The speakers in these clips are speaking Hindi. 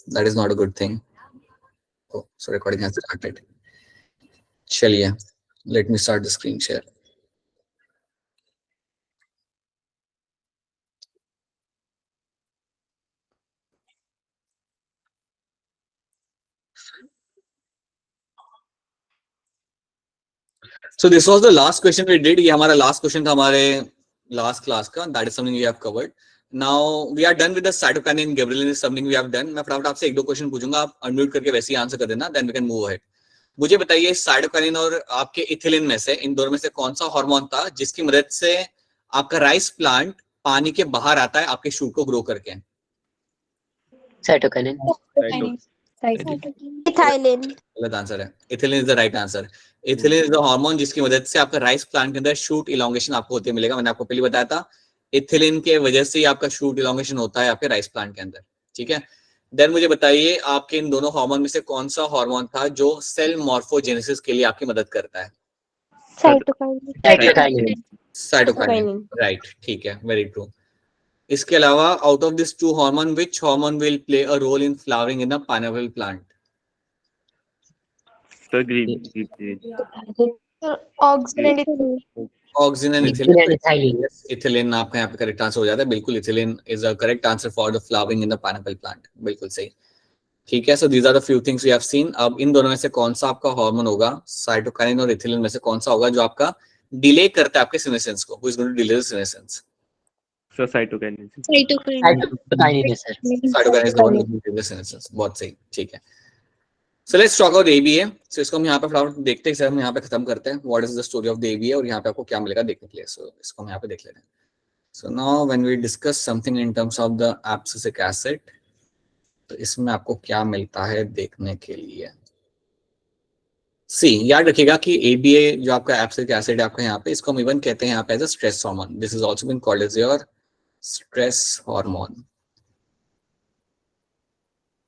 That is not a good thing. Oh, so recording has started. चलिए, let me start the screen share. So this was the last question we did. ये हमारा last question था हमारे last class का. That is something we have covered. Now we are done with the cytokinin. Gabrilin is something we have done. मैं फटाफट आपसे एक दो क्वेश्चन पूछूंगा, आप अनम्यूट करके वैसे ही आंसर कर देना. Then we can move ahead. मुझे बताइए साइटोकाइनिन और आपके इथिलीन में से, इन दोनों में से कौन सा हार्मोन था जिसकी मदद से आपका राइस प्लांट पानी के बाहर आता है आपके शूट को ग्रो करके? साइटोकाइनिन. इथाइलिन. गलत आंसर है. Ethylene is the right answer. Ethylene is the hormone जिसकी मदद से आपका राइस प्लांट के अंदर शूट इलोंगेशन आपको होते मिलेगा. मैंने आपको पहले बताया था इथिलीन के वजह से ही आपका शूट इलोंगेशन होता है आपके राइस प्लांट के अंदर. ठीक है. देन मुझे बताइए आपके इन दोनों हार्मोन में से कौन सा हार्मोन था जो सेल मॉर्फोजेनेसिस के लिए आपकी मदद करता है? साइटोकाइनिन. साइटोकाइनिन. राइट. ठीक है. Very true. इसके अलावा out of this two hormone which hormone will play a role in flowering in the pineapple plant? So green. Oxygen and ethylene. Ethylene आपका यहाँ पे करेक्ट आंसर हो जाता है. बिल्कुल, ethylene is a correct answer for the flowering in the pineapple plant. बिल्कुल सही. ठीक है. So these are the few things we have scene. अब इन दोनों में से कौन सा आपका हार्मोन होगा, साइटोकाइनिन और इथिलीन में से कौन सा होगा जो आपका डिले करता है आपके सीनेसेंस को? Who is going to delay the senescence? So cytokinin. Cytokinin sir. Cytokinin is the one who delay the senescence. बहुत सही. ठीक है. So let's talk about ABA. So इसको हम यहाँ पे फटाफट देखते हैं. सर हम यहाँ पे खत्म करते हैं. What is the story of the ABA और यहाँ पे आपको क्या मिलेगा देखने के लिए. So इसको हम यहाँ पे देख लेते हैं. So now when we discuss something in terms of the abscisic acid, तो इसमें आपको क्या मिलता है देखने के लिए. सी याद रखिएगा कि ABA जो आपका एब्सिसिक एसिड है आपका यहाँ पे, इसको हम इवन कहते हैं यहाँ पे as a stress hormone. This is also been called as your stress hormone.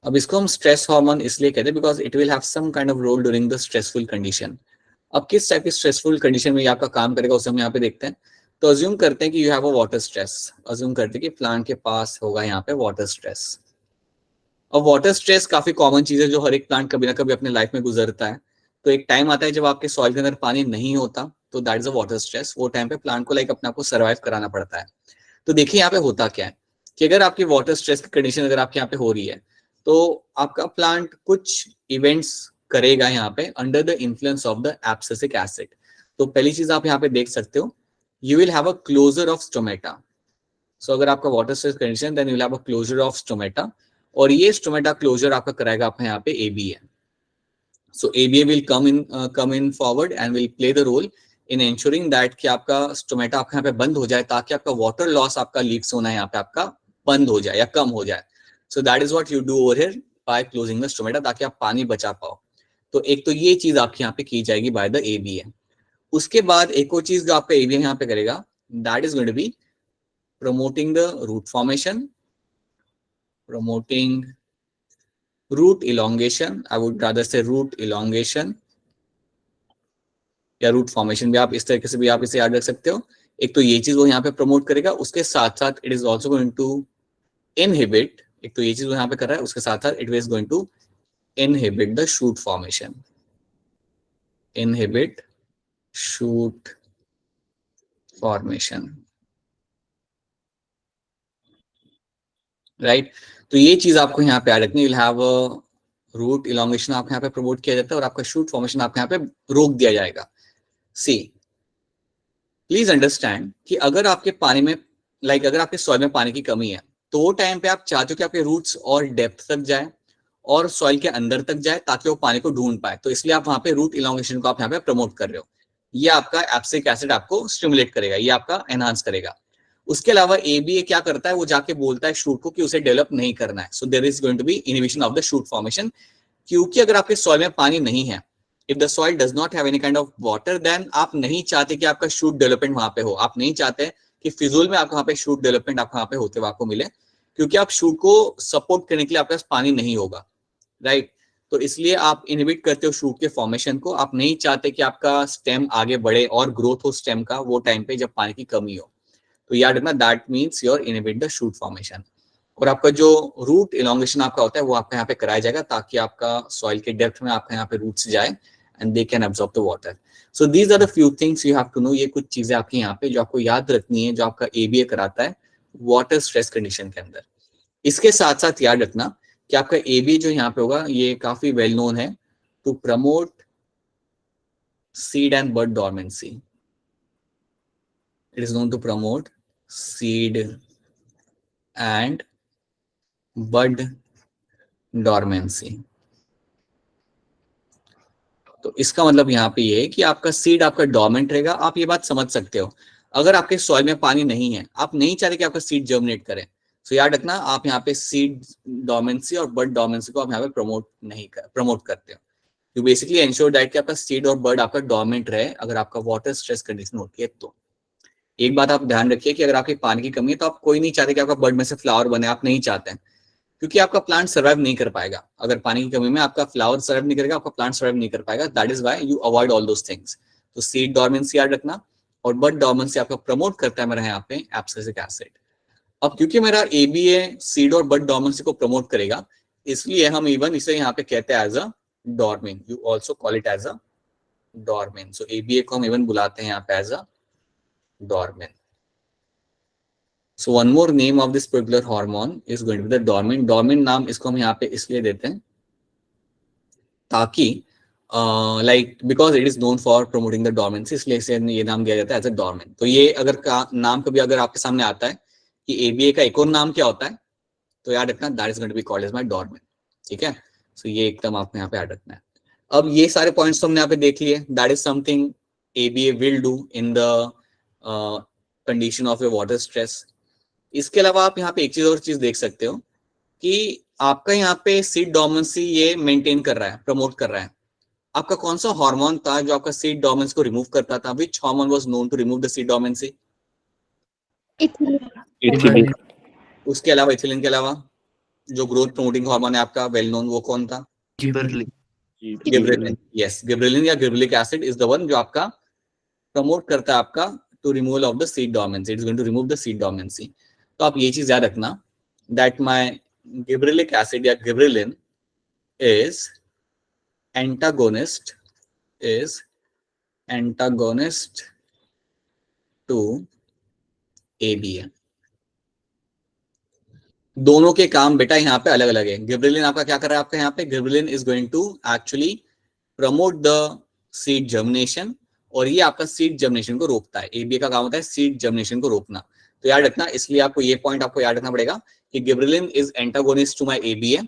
अब इसको हम स्ट्रेस हार्मोन इसलिए कहते हैं because it will have some kind of role during the stressful condition. अब किस टाइप की स्ट्रेसफुल कंडीशन में ये आपका काम करेगा उसे हम यहाँ पे देखते हैं. तो अज्यूम करते हैं कि you have a water stress. Assume करते हैं कि प्लांट के पास होगा यहाँ पे वाटर स्ट्रेस. और वाटर स्ट्रेस काफी कॉमन चीज है जो हर एक प्लांट कभी ना कभी अपने लाइफ में गुजरता है. तो एक टाइम आता है जब आपके सॉइल के अंदर पानी नहीं होता, तो that is a water stress. वो टाइम पे प्लांट को लाइक अपने आप को सर्वाइव कराना पड़ता है. तो देखिए यहाँ पे होता क्या है कि अगर आपकी वाटर स्ट्रेस की कंडीशन अगर आपके यहाँ पे हो रही है तो आपका प्लांट कुछ इवेंट्स करेगा यहाँ पे under the influence of the abscisic acid. तो पहली चीज आप यहाँ पे देख सकते हो, you will have a closure of stomata. So अगर आपका water stress condition, then you will have a closure of stomata. और ये स्टोमेटा क्लोजर आपका कराएगा आपका यहाँ पे ABA. So ABA will come in forward and will play the role in ensuring that कि आपका स्टोमेटा आपका यहाँ पे बंद हो जाए, ताकि आपका वाटर लॉस आपका लीक्स होना है यहाँ पे आपका बंद हो जाए या कम हो जाए. So that is what you do over here by closing the stomata, ताकि आप पानी बचा पाओ. तो एक तो ये चीज आपके यहाँ पे की जाएगी by the ABA. उसके बाद एक और चीज जो आपका ABA यहाँ पे करेगा, that is going to be promoting the root formation, promoting root elongation. I would rather say root elongation या root formation भी आप इस तरीके से भी आप इसे याद रख सकते हो. एक तो ये चीज वो यहाँ पे प्रमोट करेगा, उसके साथ साथ it is also going to inhibit, एक तो ये चीज वो यहाँ पे कर रहा है, उसके साथ साथ it is going to inhibit the shoot formation. Inhibit shoot formation. Right? तो ये चीज आपको यहाँ पे याद रखनी. You'll have a root elongation आपको यहाँ पे प्रमोट किया जाता है और आपका shoot formation आपको यहाँ पे रोक दिया जाएगा. See, please understand कि अगर आपके पानी में अगर आपके सॉइल में पानी की कमी है, तो वो टाइम पे आप चाहते हो कि आपके रूट्स और डेप्थ तक जाए और सॉइल के अंदर तक जाए ताकि वो पानी को ढूंढ पाए. तो इसलिए आप वहां पे रूट इलोंगेशन को आप यहाँ पे प्रमोट कर रहे हो. ये आपका एब्सिसिक एसिड आपको स्टिमुलेट करेगा, ये आपका एनहांस करेगा. उसके अलावा ABA क्या करता है, वो जाके बोलता है शूट को कि उसे डेवलप नहीं करना है. So there is going to be inhibition of the shoot formation. क्योंकि अगर आपके सॉइल में पानी नहीं है, if the soil does not have any kind of water, then आप नहीं चाहते कि आपका शूट डेवलपमेंट वहां पे हो. आप नहीं चाहते कि फिजूल में आपको वहां पे शूट डेवलपमेंट आपको वहां पे होते हुए आपको मिले, क्योंकि आप शूट को सपोर्ट करने के लिए आपके पास पानी नहीं होगा. राइट? तो इसलिए आप इनहिबिट करते हो शूट के फॉर्मेशन को. आप नहीं चाहते कि आपका स्टेम आगे बढ़े और ग्रोथ हो स्टेम का वो टाइम पे जब पानी की कमी हो. तो याद रखना, that means your inhibit the shoot formation. और आपका जो रूट इलोंगेशन आपका होता है वो आपका यहाँ पे कराया जाएगा ताकि आपका सॉइल के डेप्थ में आपका यहाँ पे रूट्स जाए and they can absorb the water. So these are the few things you have to know. ये कुछ चीजें आपके यहाँ पे जो आपको याद रखनी है जो आपका एबीए कराता है वाटर स्ट्रेस कंडीशन के अंदर. इसके साथ साथ याद रखना कि आपका एबीए जो यहाँ पे होगा ये काफी वेल नोन है to promote seed and bud dormancy. It is known to promote seed and bud dormancy. तो इसका मतलब यहाँ पे ये है कि आपका सीड आपका डोर्मेंट रहेगा. आप ये बात समझ सकते हो. अगर आपके सॉइल में पानी नहीं है, आप नहीं चाहते कि आपका सीड जर्मिनेट करे, तो याद रखना आप यहाँ पे सीड डोर्मेंसी और बड डोर्मेंसी को आप यहाँ पे प्रमोट करते हो. यू बेसिकली एंश्योर दैट कि आपका सीड और बर्ड आपका डोर्मेंट रहे अगर आपका वाटर स्ट्रेस कंडीशन होती है. तो एक बात आप ध्यान रखिए कि अगर आपकी पानी की कमी है तो आप कोई नहीं चाहते कि आपका बर्ड में से फ्लावर बने. आप नहीं चाहते हैं क्योंकि आपका प्लांट सर्वाइव नहीं कर पाएगा. अगर पानी की कमी में आपका फ्लावर सर्वाइव नहीं करेगा, आपका प्लांट सर्वाइव नहीं कर पाएगा. That is why you avoid all those things. तो सीड डोर्मेंसी याद रखना और बर्ड डोर्मेंसी आपका प्रमोट करता है मेरा यहाँ पे एब्सिसिक एसिड. अब क्योंकि मेरा एबीए सीड और बर्ड डोर्मेंसी को प्रमोट करेगा, इसलिए हम इवन इसे यहाँ पे कहते हैं as a dormin. You also call it as a dormin. So ABA को हम इवन बुलाते हैं यहाँ पे as a dormin. So one more name of this particular hormone is going to be the dormin. Dormin नाम इसको हम यहाँ पे इसलिए देते हैं ताकि like because it is known for promoting the dormancy, इसलिए इसे ये नाम दिया जाता है एज अ डॉर्मिन. तो ये अगर नाम कभी अगर आपके सामने आता है कि एबीए का एक और नाम क्या होता है तो याद रखना that is going to be called as my dormin. ठीक है. सो ये एकदम आपको यहाँ पे याद रखना है. अब ये सारे पॉइंट्स तो हमने यहाँ पे देख लिए. That is something ABA will do in the condition of your water stress. इसके अलावा आप यहाँ पे एक चीज और चीज देख सकते हो कि आपका यहाँ पे सीड डोर्मेंसी ये मेंटेन कर रहा है, प्रमोट कर रहा है. आपका कौन सा हार्मोन था जो आपका सीड डोर्मेंसी को रिमूव करता था? Which hormone was known to remove the seed dormancy? Ethylene. उसके अलावा इथिलीन के अलावा जो ग्रोथ प्रमोटिंग हार्मोन है आपका वेल नोन, वो कौन था? गिबरेलिन. यस, गिबरेलिन या gibberellic acid is the one जो आपका प्रमोट करता है आपका to removal of the seed dormancy. It is going to remove the seed dormancy. तो आप ये चीज याद रखना दैट माय गिबरेलिक एसिड या gibberellin is antagonist to ABA. दोनों के काम बेटा यहाँ पे अलग अलग है. गिबरेलिन आपका क्या कर रहा है आपका यहाँ पे? Gibberellin is going to actually promote the seed germination और ये आपका सीड जर्मिनेशन को रोकता है. एबीए का काम होता है सीड जर्मिनेशन को रोकना. तो याद रखना, इसलिए आपको ये पॉइंट आपको याद रखना पड़ेगा कि gibberellin is antagonist to my ABA.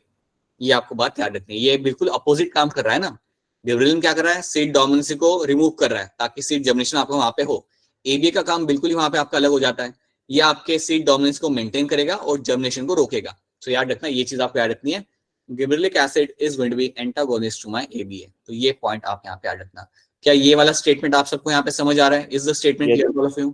ये आपको बात याद रखनी है. ये बिल्कुल अपोजिट काम कर रहा है ना. गिबरेलिन क्या कर रहा है? सीड डोमिनेंसी को रिमूव कर रहा है ताकि सीड जर्मिनेशन आपको वहां पे हो. एबीए का काम बिल्कुल ही वहां पे आपका अलग हो जाता है. ये आपके सीड डोमिनेंस को मेंटेन करेगा और जर्मिनेशन को रोकेगा. तो याद रखना, ये चीज आपको याद रखनी है. Gibberellic acid is going to be antagonist to my ABA. तो ये पॉइंट आप यहाँ पे याद रखना. क्या ये वाला स्टेटमेंट आप सबको यहाँ पे समझ आ रहा है? Is the statement clear all of you?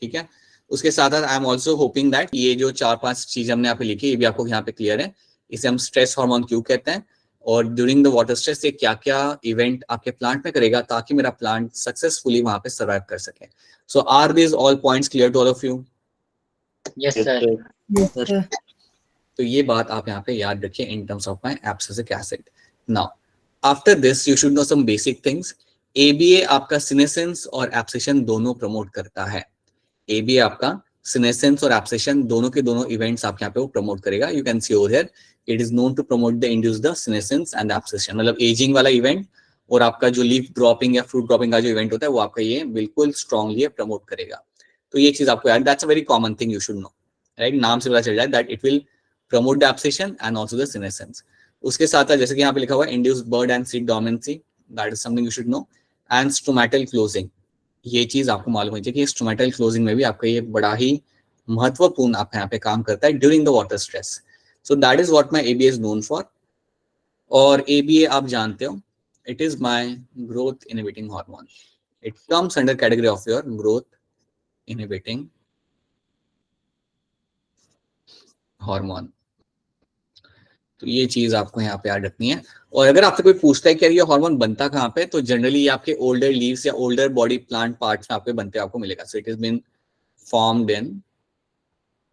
ठीक है. उसके साथ साथ I am also hoping that ये जो 4-5 चीज हमने यहाँ पे लिखी ये भी आपको यहाँ पे क्लियर है. इसे हम स्ट्रेस हार्मोन क्यों कहते हैं और ड्यूरिंग द वाटर स्ट्रेस ये क्या क्या इवेंट आपके प्लांट में करेगा ताकि मेरा प्लांट सक्सेसफुली वहां पे सर्वाइव कर सके. So are this all points clear to all of you? Yes, sir. तो ये बात आप यहाँ पे याद रखिए in terms of my abscisic acid. Now after this you should know some basic things. ABA आपका सीनेसेंस और एब्सिशन दोनों प्रमोट करता है. एबीए आपका सीनेसेंस और एब्सिशन दोनों के दोनों इवेंट्स आप यहाँ पे वो प्रमोट करेगा. You can see over here it is known to promote the induce the senescence and abscission. मतलब एजिंग वाला इवेंट और आपका जो लीफ ड्रॉपिंग या फ्रूट ड्रॉपिंग का जो इवेंट होता है वो आपका ये बिल्कुल स्ट्रांगली प्रमोट करेगा. तो ये चीज आपको याद, that's a very common thing you should know, right. नाम से पता चल जाए that it will promote the abscission and also the senescence. उसके साथ साथ जैसे कि यहाँ पे लिखा हुआ है induce bird and seed dominancy, that is something you should no. And stomatal closing, ये चीज आपको मालूम है कि स्टोमेटल क्लोजिंग में भी आपका ये बड़ा ही महत्वपूर्ण आपका यहाँ पे काम करता है during the water stress. So that is what my ABA is known for. और एबीए आप जानते हो it is my growth inhibiting hormone. It comes under category of your growth inhibiting hormone. तो ये चीज आपको यहाँ पे याद रखनी है. और अगर आपसे कोई पूछता है कि ये हार्मोन बनता कहाँ पे, तो जनरली आपके ओल्डर लीव्स या ओल्डर बॉडी प्लांट पार्ट्स में आपके बनते आपको मिलेगा. So it is been formed in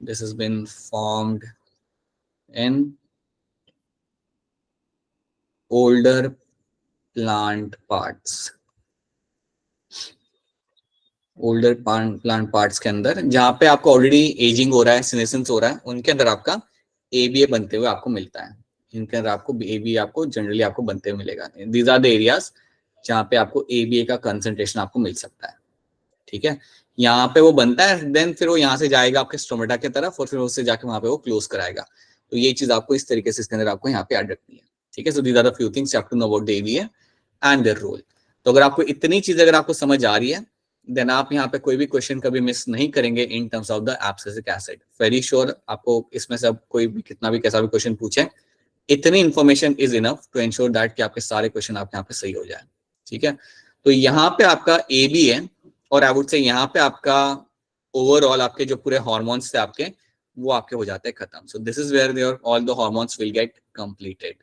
this has been formed in older plant parts, older plant parts के अंदर जहां पे आपको ऑलरेडी एजिंग हो रहा है, सीनेसेंस हो रहा है, उनके अंदर आपका एबीए बनते हुए आपको मिलता है। इनके अंदर आपको एबीए आपको जनरली आपको बनते हुए मिलेगा। दीज आर द एरियाज जहां पे आपको एबीए का कंसंट्रेशन आपको मिल सकता है। ठीक है, यहाँ पे वो बनता है, देन फिर वो यहाँ से जाएगा आपके स्टोमेटा की तरफ और फिर उससे जाके वहां पे वो क्लोज कराएगा। तो ये चीज आपको इस तरीके से इसके अंदर आपको यहाँ पे ऐड रखनी है। ठीक है, so these are the few things you have to know about the ABA and their role. तो अगर आपको इतनी चीज अगर आपको समझ आ रही है, देन आप यहाँ पे कोई भी क्वेश्चन कभी मिस नहीं करेंगे इन terms of the abscisic acid. Very sure आपको इसमें से अब कोई भी कितना भी कैसा भी क्वेश्चन पूछे, इतनी information is enough to ensure that कि आपके सारे क्वेश्चन आपके यहाँ पे सही हो जाए। ठीक है, तो यहाँ पे आपका ए बी है और आई वुड से यहाँ पे आपका ओवरऑल आपके जो पूरे हार्मोन्स थे आपके वो आपके हो जाते हैं खत्म। So this is where there all the hormones will get completed,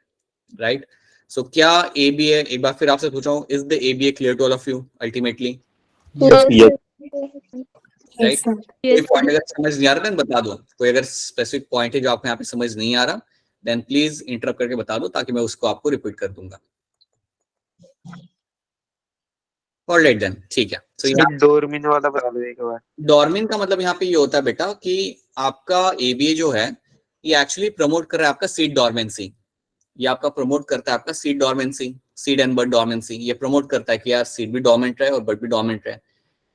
right. So क्या ए बी है, एक बार फिर आपसे पूछ रहा हूँ, is the A B A clear to all of you ultimately? Right, कोई पॉइंट अगर समझ नहीं आ रहा है बता दो। कोई अगर स्पेसिफिक पॉइंट है जो आपको यहाँ पे समझ नहीं आ रहा, देन प्लीज इंटरप्ट करके बता दो ताकि मैं उसको आपको रिपीट कर दूंगा। ऑलराइट देन, ठीक है। सो यहाँ डोरमिन वाला बता दो एक बार। डॉर्मिन का मतलब यहाँ पे ये होता है बेटा कि आपका एबीए जो है ये एक्चुअली प्रमोट कर रहा है आपका सीड डॉर्मेंसी। ये आपका प्रमोट करता है आपका seed dormancy, seed and bird dormancy. ये प्रमोट करता है कि यार सीड भी डॉर्मेंट रहे और बर्ड भी डॉर्मेंट रहे।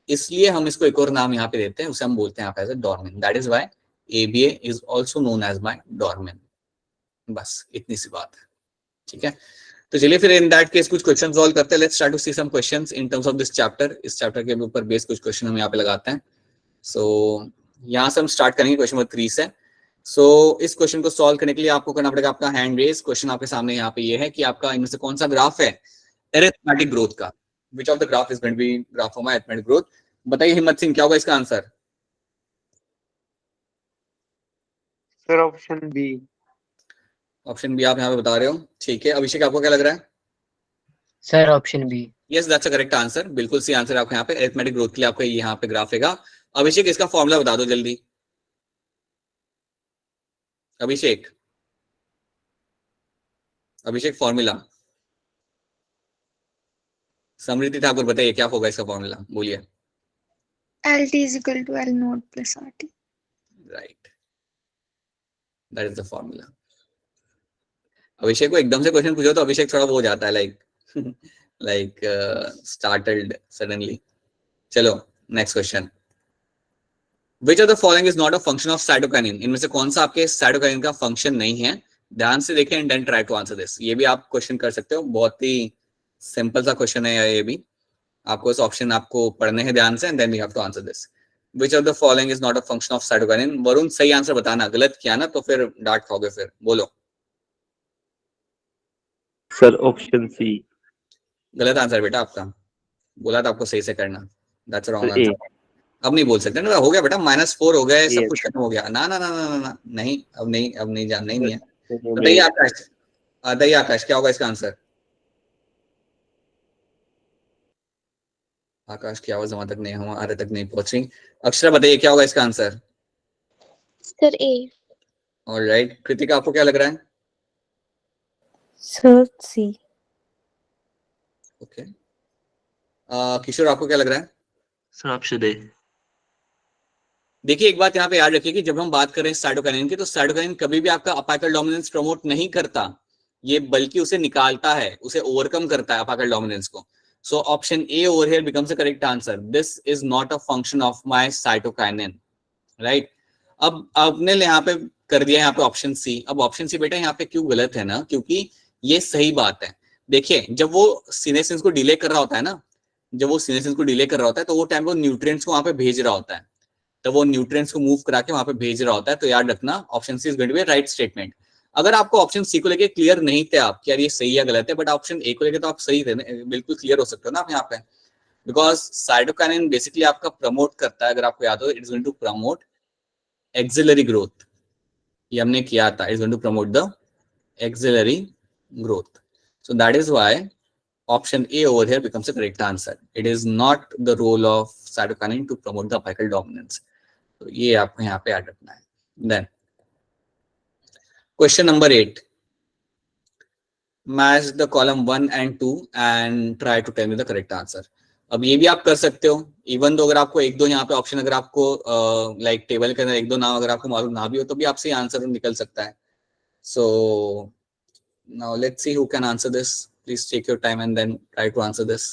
इसलिए हम इसको एक और नाम यहाँ पे देते हैं, उसे हम बोलते हैं यहाँ पे as a dormin. That is why ABA is also known as my dormin. बस इतनी सी बात है। ठीक है, तो चलिए फिर इन दैट केस कुछ क्वेश्चन सॉल्व करते हैं। Let's try to see some questions in terms of this chapter. इस चैप्टर के ऊपर बेस कुछ क्वेश्चन हम यहाँ पे लगाते हैं। सो यहाँ से हम स्टार्ट करेंगे क्वेश्चन नंबर 3 से। सो इस क्वेश्चन को सॉल्व करने के लिए आपको करना पड़ेगा आपका हैंड रेज। क्वेश्चन आपके सामने यहाँ पे ये है कि आपका इनमें से कौन सा ग्राफ है अरिथमेटिक ग्रोथ का। Which of the graph is going to be graph of my arithmetic growth? बताइए हिम्मत सिंह, क्या होगा इसका answer? Sir option B. Option B आप यहाँ पे बता रहे हो, ठीक है। अभिषेक आपको क्या लग रहा है? Sir option B. Yes, that's a correct answer. बिल्कुल सी आंसर आपको यहाँ पे अरिथमेटिक ग्रोथ के लिए आपका यहाँ पे ग्राफ है। अभिषेक इसका फॉर्मूला बता दो जल्दी। अभिषेक, अभिषेक फॉर्मूला। समृद्धि ठाकुर बताइए क्या होगा इसका फॉर्मूला, बोलिए। LT is equal to L naught plus RT. Right, that is the formula. Abhishek को एकदम से क्वेश्चन पूछो तो अभिषेक थोड़ा वो हो जाता है लाइक स्टार्टल्ड सडनली। चलो next question. Which of the following is not a function of cytokinin? इनमें से कौन सा आपके साइटोकाइनिन का फंक्शन नहीं है? ध्यान से देखें and then try to answer this. ये भी आप क्वेश्चन कर सकते हो, बहुत ही सिंपल सा क्वेश्चन है ये भी। आपको इस ऑप्शन आपको पढ़ने हैं ध्यान से and then we have to answer this. Which of the following is not a function of cytokinin? Varun सही आंसर बताना, गलत किया ना तो फिर डांट खाओगे फिर। बोलो। Sir option C. गलत आंसर बेटा आपका, बोला था आपको सही से करना। That's wrong A. आंसर। अब नहीं बोल सकते ना, हो गया बेटा, -4 हो गए, सब Yes. कुछ खत्म हो गया। ना ना ना ना ना, ना नहीं, अब नहीं जानना ही नहीं है। तो बताइए आकाश, बताइए आकाश क्या होगा इसका आंसर? आकाश की आवाज हमारे तक नहीं, हमारे तक नहीं पहुंच रही। अक्षरा बताइए क्या होगा इसका answer? Sir A. Alright, Kritika आपको क्या लग रहा है? सर सी। ओके, किशोर आपको क्या लग रहा है? Sir option A. देखिए एक बात यहाँ पे याद रखिए कि जब हम बात करें साइटोकाइनिन की, तो साइटोकाइनिन कभी भी आपका अपाइकल डोमिनेंस प्रमोट नहीं करता, ये बल्कि उसे निकालता है, उसे ओवरकम करता है अपाइकल डोमिनेंस को। So option A over here becomes the correct answer. This is not a function of my cytokinin, right. अब आपने यहाँ पे कर दिया यहाँ पे ऑप्शन सी। अब ऑप्शन सी बेटा यहाँ पे क्यों गलत है ना, क्योंकि ये सही बात है। देखिए जब वो सीनेसेंस को डिले कर रहा होता है ना, जब वो सीनेसेंस को डिले कर रहा होता है तो वो टाइम वो न्यूट्रिएंट्स को वहां पे भेज रहा होता है, तो वो न्यूट्रिएंट्स को मूव करा के वहां पे भेज रहा होता है। तो याद रखना option C is going to be right statement. अगर आपको ऑप्शन सी को लेके क्लियर नहीं थे आप कि यार ये सही या गलत है, बट ऑप्शन ए को लेके तो आप सही थे, बिल्कुल क्लियर हो सकते हो ना आप यहाँ पे। बिकॉज साइटोकाइनिन बेसिकली आपका प्रमोट करता है, अगर आपको याद हो, it is going to promote axillary growth. ये हमने किया था, it is going to promote the axillary growth. So that is why option A over here becomes the correct answer. It is not the role of cytokinin to promote the apical dominance. तो ये आपको यहाँ पे ऐड रखना है। Then question number 8. Match the column 1 and 2 and try to tell me the correct answer. अब ये भी आप कर सकते हो, इवन तो अगर आपको एक दो यहाँ पे ऑप्शन अगर आपको लाइक टेबल के अंदर एक दो नाम अगर आपको मालूम ना भी हो तो भी आपसे आंसर निकल सकता है. So now let's see who can answer this. Please take your time and then try to answer this.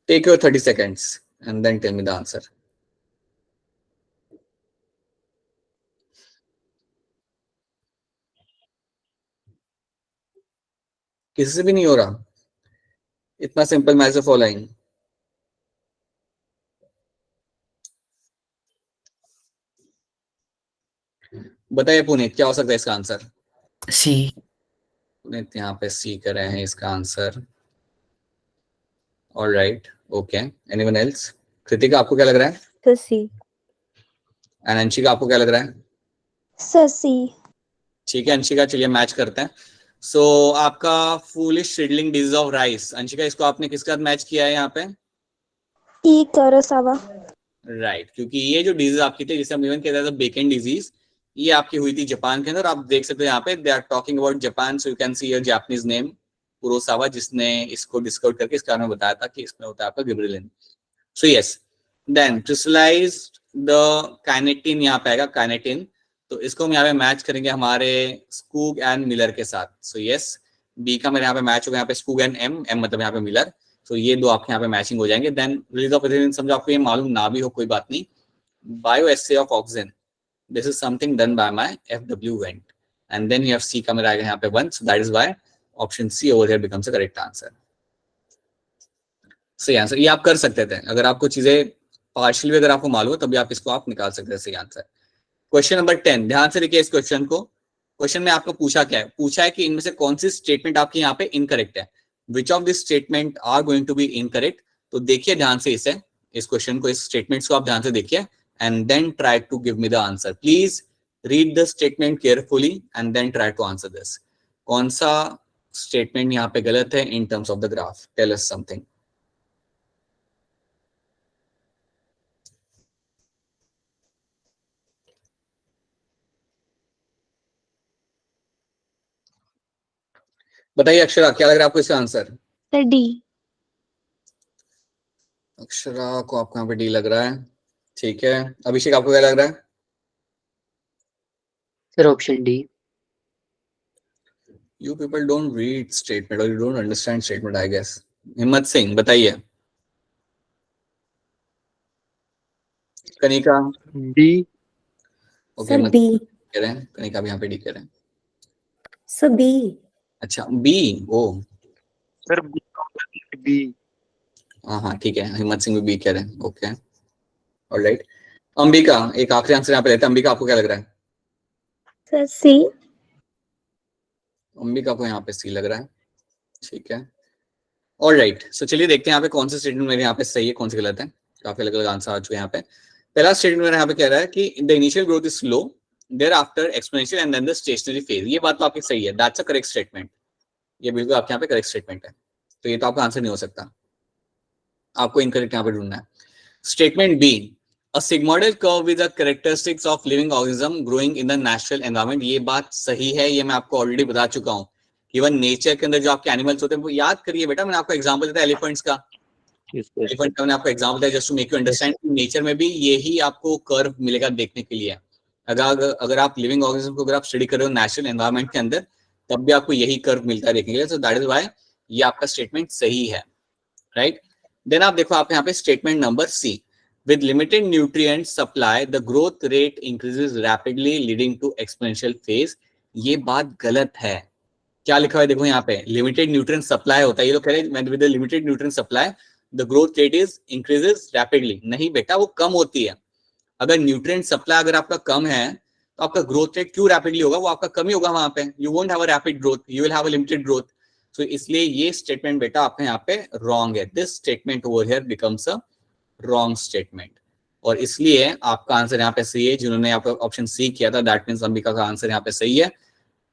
Take your 30 seconds and then tell me the answer. किसी से भी नहीं हो रहा, इतना सिंपल मैच द फॉलोइंग. बताइए पुनीत, क्या हो सकता है इसका आंसर? सी. पुनीत यहाँ पे सी कर रहे हैं इसका answer. Alright, okay. Anyone else? Kritika, आपको क्या लग रहा है? Sir C. एंड अंशिका, आपको क्या लग रहा है? सर सी. ठीक है अंशिका, चलिए मैच करते हैं. सो आपका foolish seedling disease of rice, Anshika इसको आपने किसके साथ मैच किया है यहाँ पे? ई कुरोसावा. राइट, क्योंकि ये जो डिजीज आपकी थी जिसे हम इवन कहते हैं बेकन डिजीज, ये आपकी हुई थी जापान के अंदर. आप देख सकते हो यहाँ पे they are talking about Japan, so you can see your Japanese name Kurosawa, जिसने इसको डिस्कवर करके इस कारण में बताया था कि इसमें होता है आपका gibberellin. So yes, then crystallized the kinetin, यहाँ पे आएगा काइनेटिन, तो इसको हम यहाँ पे मैच करेंगे हमारे स्कूग एंड मिलर के साथ. सो यस, बी का मेरे यहाँ पे मैच होगा यहाँ पे स्कूग एंड एम, एम मतलब यहाँ पे मिलर. तो ये दो आपके यहाँ पे मैचिंग हो जाएंगे. देन रिलीज ऑफ एथिलीन, समझो आपको ये मालूम ना भी हो कोई बात नहीं. Bio assay of oxygen, this is something done by my FW Went. And then you have C का मेरा आएगा यहाँ पे 1, so that is why option C over here becomes the correct answer. सही आंसर. ये आप कर सकते थे, अगर आपको चीजें पार्शियल भी अगर आपको मालूम हो तभी आप इसको आप निकाल सकते हैं सही आंसर. क्वेश्चन नंबर 10, ध्यान से देखिए इस क्वेश्चन को. क्वेश्चन में आपको पूछा क्या है? पूछा है कि इनमें से कौन सी स्टेटमेंट आपकी यहाँ पे इनकरेक्ट है. Which of this statement are going to be incorrect. तो देखिए ध्यान से इस क्वेश्चन को, इस स्टेटमेंट्स को आप ध्यान से देखिए and then try to give me the answer. Please read the statement carefully and then try to answer this. कौन सा स्टेटमेंट यहाँ पे गलत है in terms of the graph? Tell us something. बताइए अक्षरा, क्या लग रहा है आपको इसका आंसर? Sir D. अक्षरा को आपको यहाँ पे डी लग रहा है, ठीक है. अभिषेक, आपको क्या लग रहा है? Sir option D. You people don't read statement or you don't understand statement, I guess. Himmat Singh, बताइए. Kanika? D. Okay, sir B. कह रहे हैं कनिका भी यहाँ पे डी कह रहे हैं. Sir B. अच्छा बी. Oh sir B. हाँ ठीक है, हिम्मत सिंह भी बी कह रहे हैं. Okay, alright. अंबिका, एक आखिरी आंसर यहाँ पे लेते हैं. अंबिका, आपको क्या लग रहा है? सर सी. अंबिका को यहाँ पे सी लग रहा है, ठीक है. ऑलराइट, सो चलिए देखते हैं यहाँ पे कौन से स्टेटमेंट मेरे यहाँ पे सही है, कौन से गलत है. काफी अलग अलग आंसर आ चुके हैं यहाँ पे. पहला स्टेटमेंट मेरे यहाँ पे कह रहा है कि the initial growth is slow, thereafter exponential and then the stationary phase. ये बात तो आपकी सही है, that's a correct statement. ये बिल्कुल आपके यहाँ पे करेक्ट स्टेटमेंट है, तो ये तो आपका आंसर नहीं हो सकता. आपको इनकरेक्ट यहाँ पे ढूंढना है. Statement B, a sigmoidal curve with the characteristics of living organism growing in the natural environment. ये बात सही है, ये मैं आपको ऑलरेडी बता चुका हूँ. इवन नेचर के अंदर जो आपके एनिमल्स होते हैं वो याद करिए बेटा, मैंने आपको एग्जांपल दिया था एलिफेंट्स का. एलिफेंट का मैंने आपको एग्जांपल दिया just to make you understand. Nature में भी यही आपको कर्व मिलेगा देखने के लिए. अगर आप लिविंग ऑर्गेनिज्म को अगर आप स्टडी कर रहे हो नेचुरल एनवायरनमेंट के अंदर, तब भी आपको यही कर्व मिलता है देखने के लिए. सो दैट इज व्हाई ये आपका स्टेटमेंट सही है, राइट. देन आप देखो आप यहाँ पे statement number C, with limited nutrient supply the growth rate increases rapidly leading to exponential phase. ये बात गलत है. क्या लिखा हुआ है देखो यहाँ पे, लिमिटेड न्यूट्रिएंट सप्लाई होता है. ये लोग कह रहे हैं with the limited nutrient supply the growth rate is increases rapidly. नहीं बेटा, वो कम होती है. अगर न्यूट्रिएंट सप्लाई अगर आपका कम है तो आपका ग्रोथ रेट क्यों रैपिडली होगा? वो आपका कम ही होगा वहां पे. You won't have a rapid growth, you will have a limited growth. So इसलिए ये स्टेटमेंट बेटा आपका यहाँ पे रॉन्ग है. This statement over here becomes a wrong statement, और इसलिए आपका आंसर यहाँ पे सही है. जिन्होंने आपका ऑप्शन सी किया था, दैट मींस अंबिका का आंसर यहाँ पे सही है.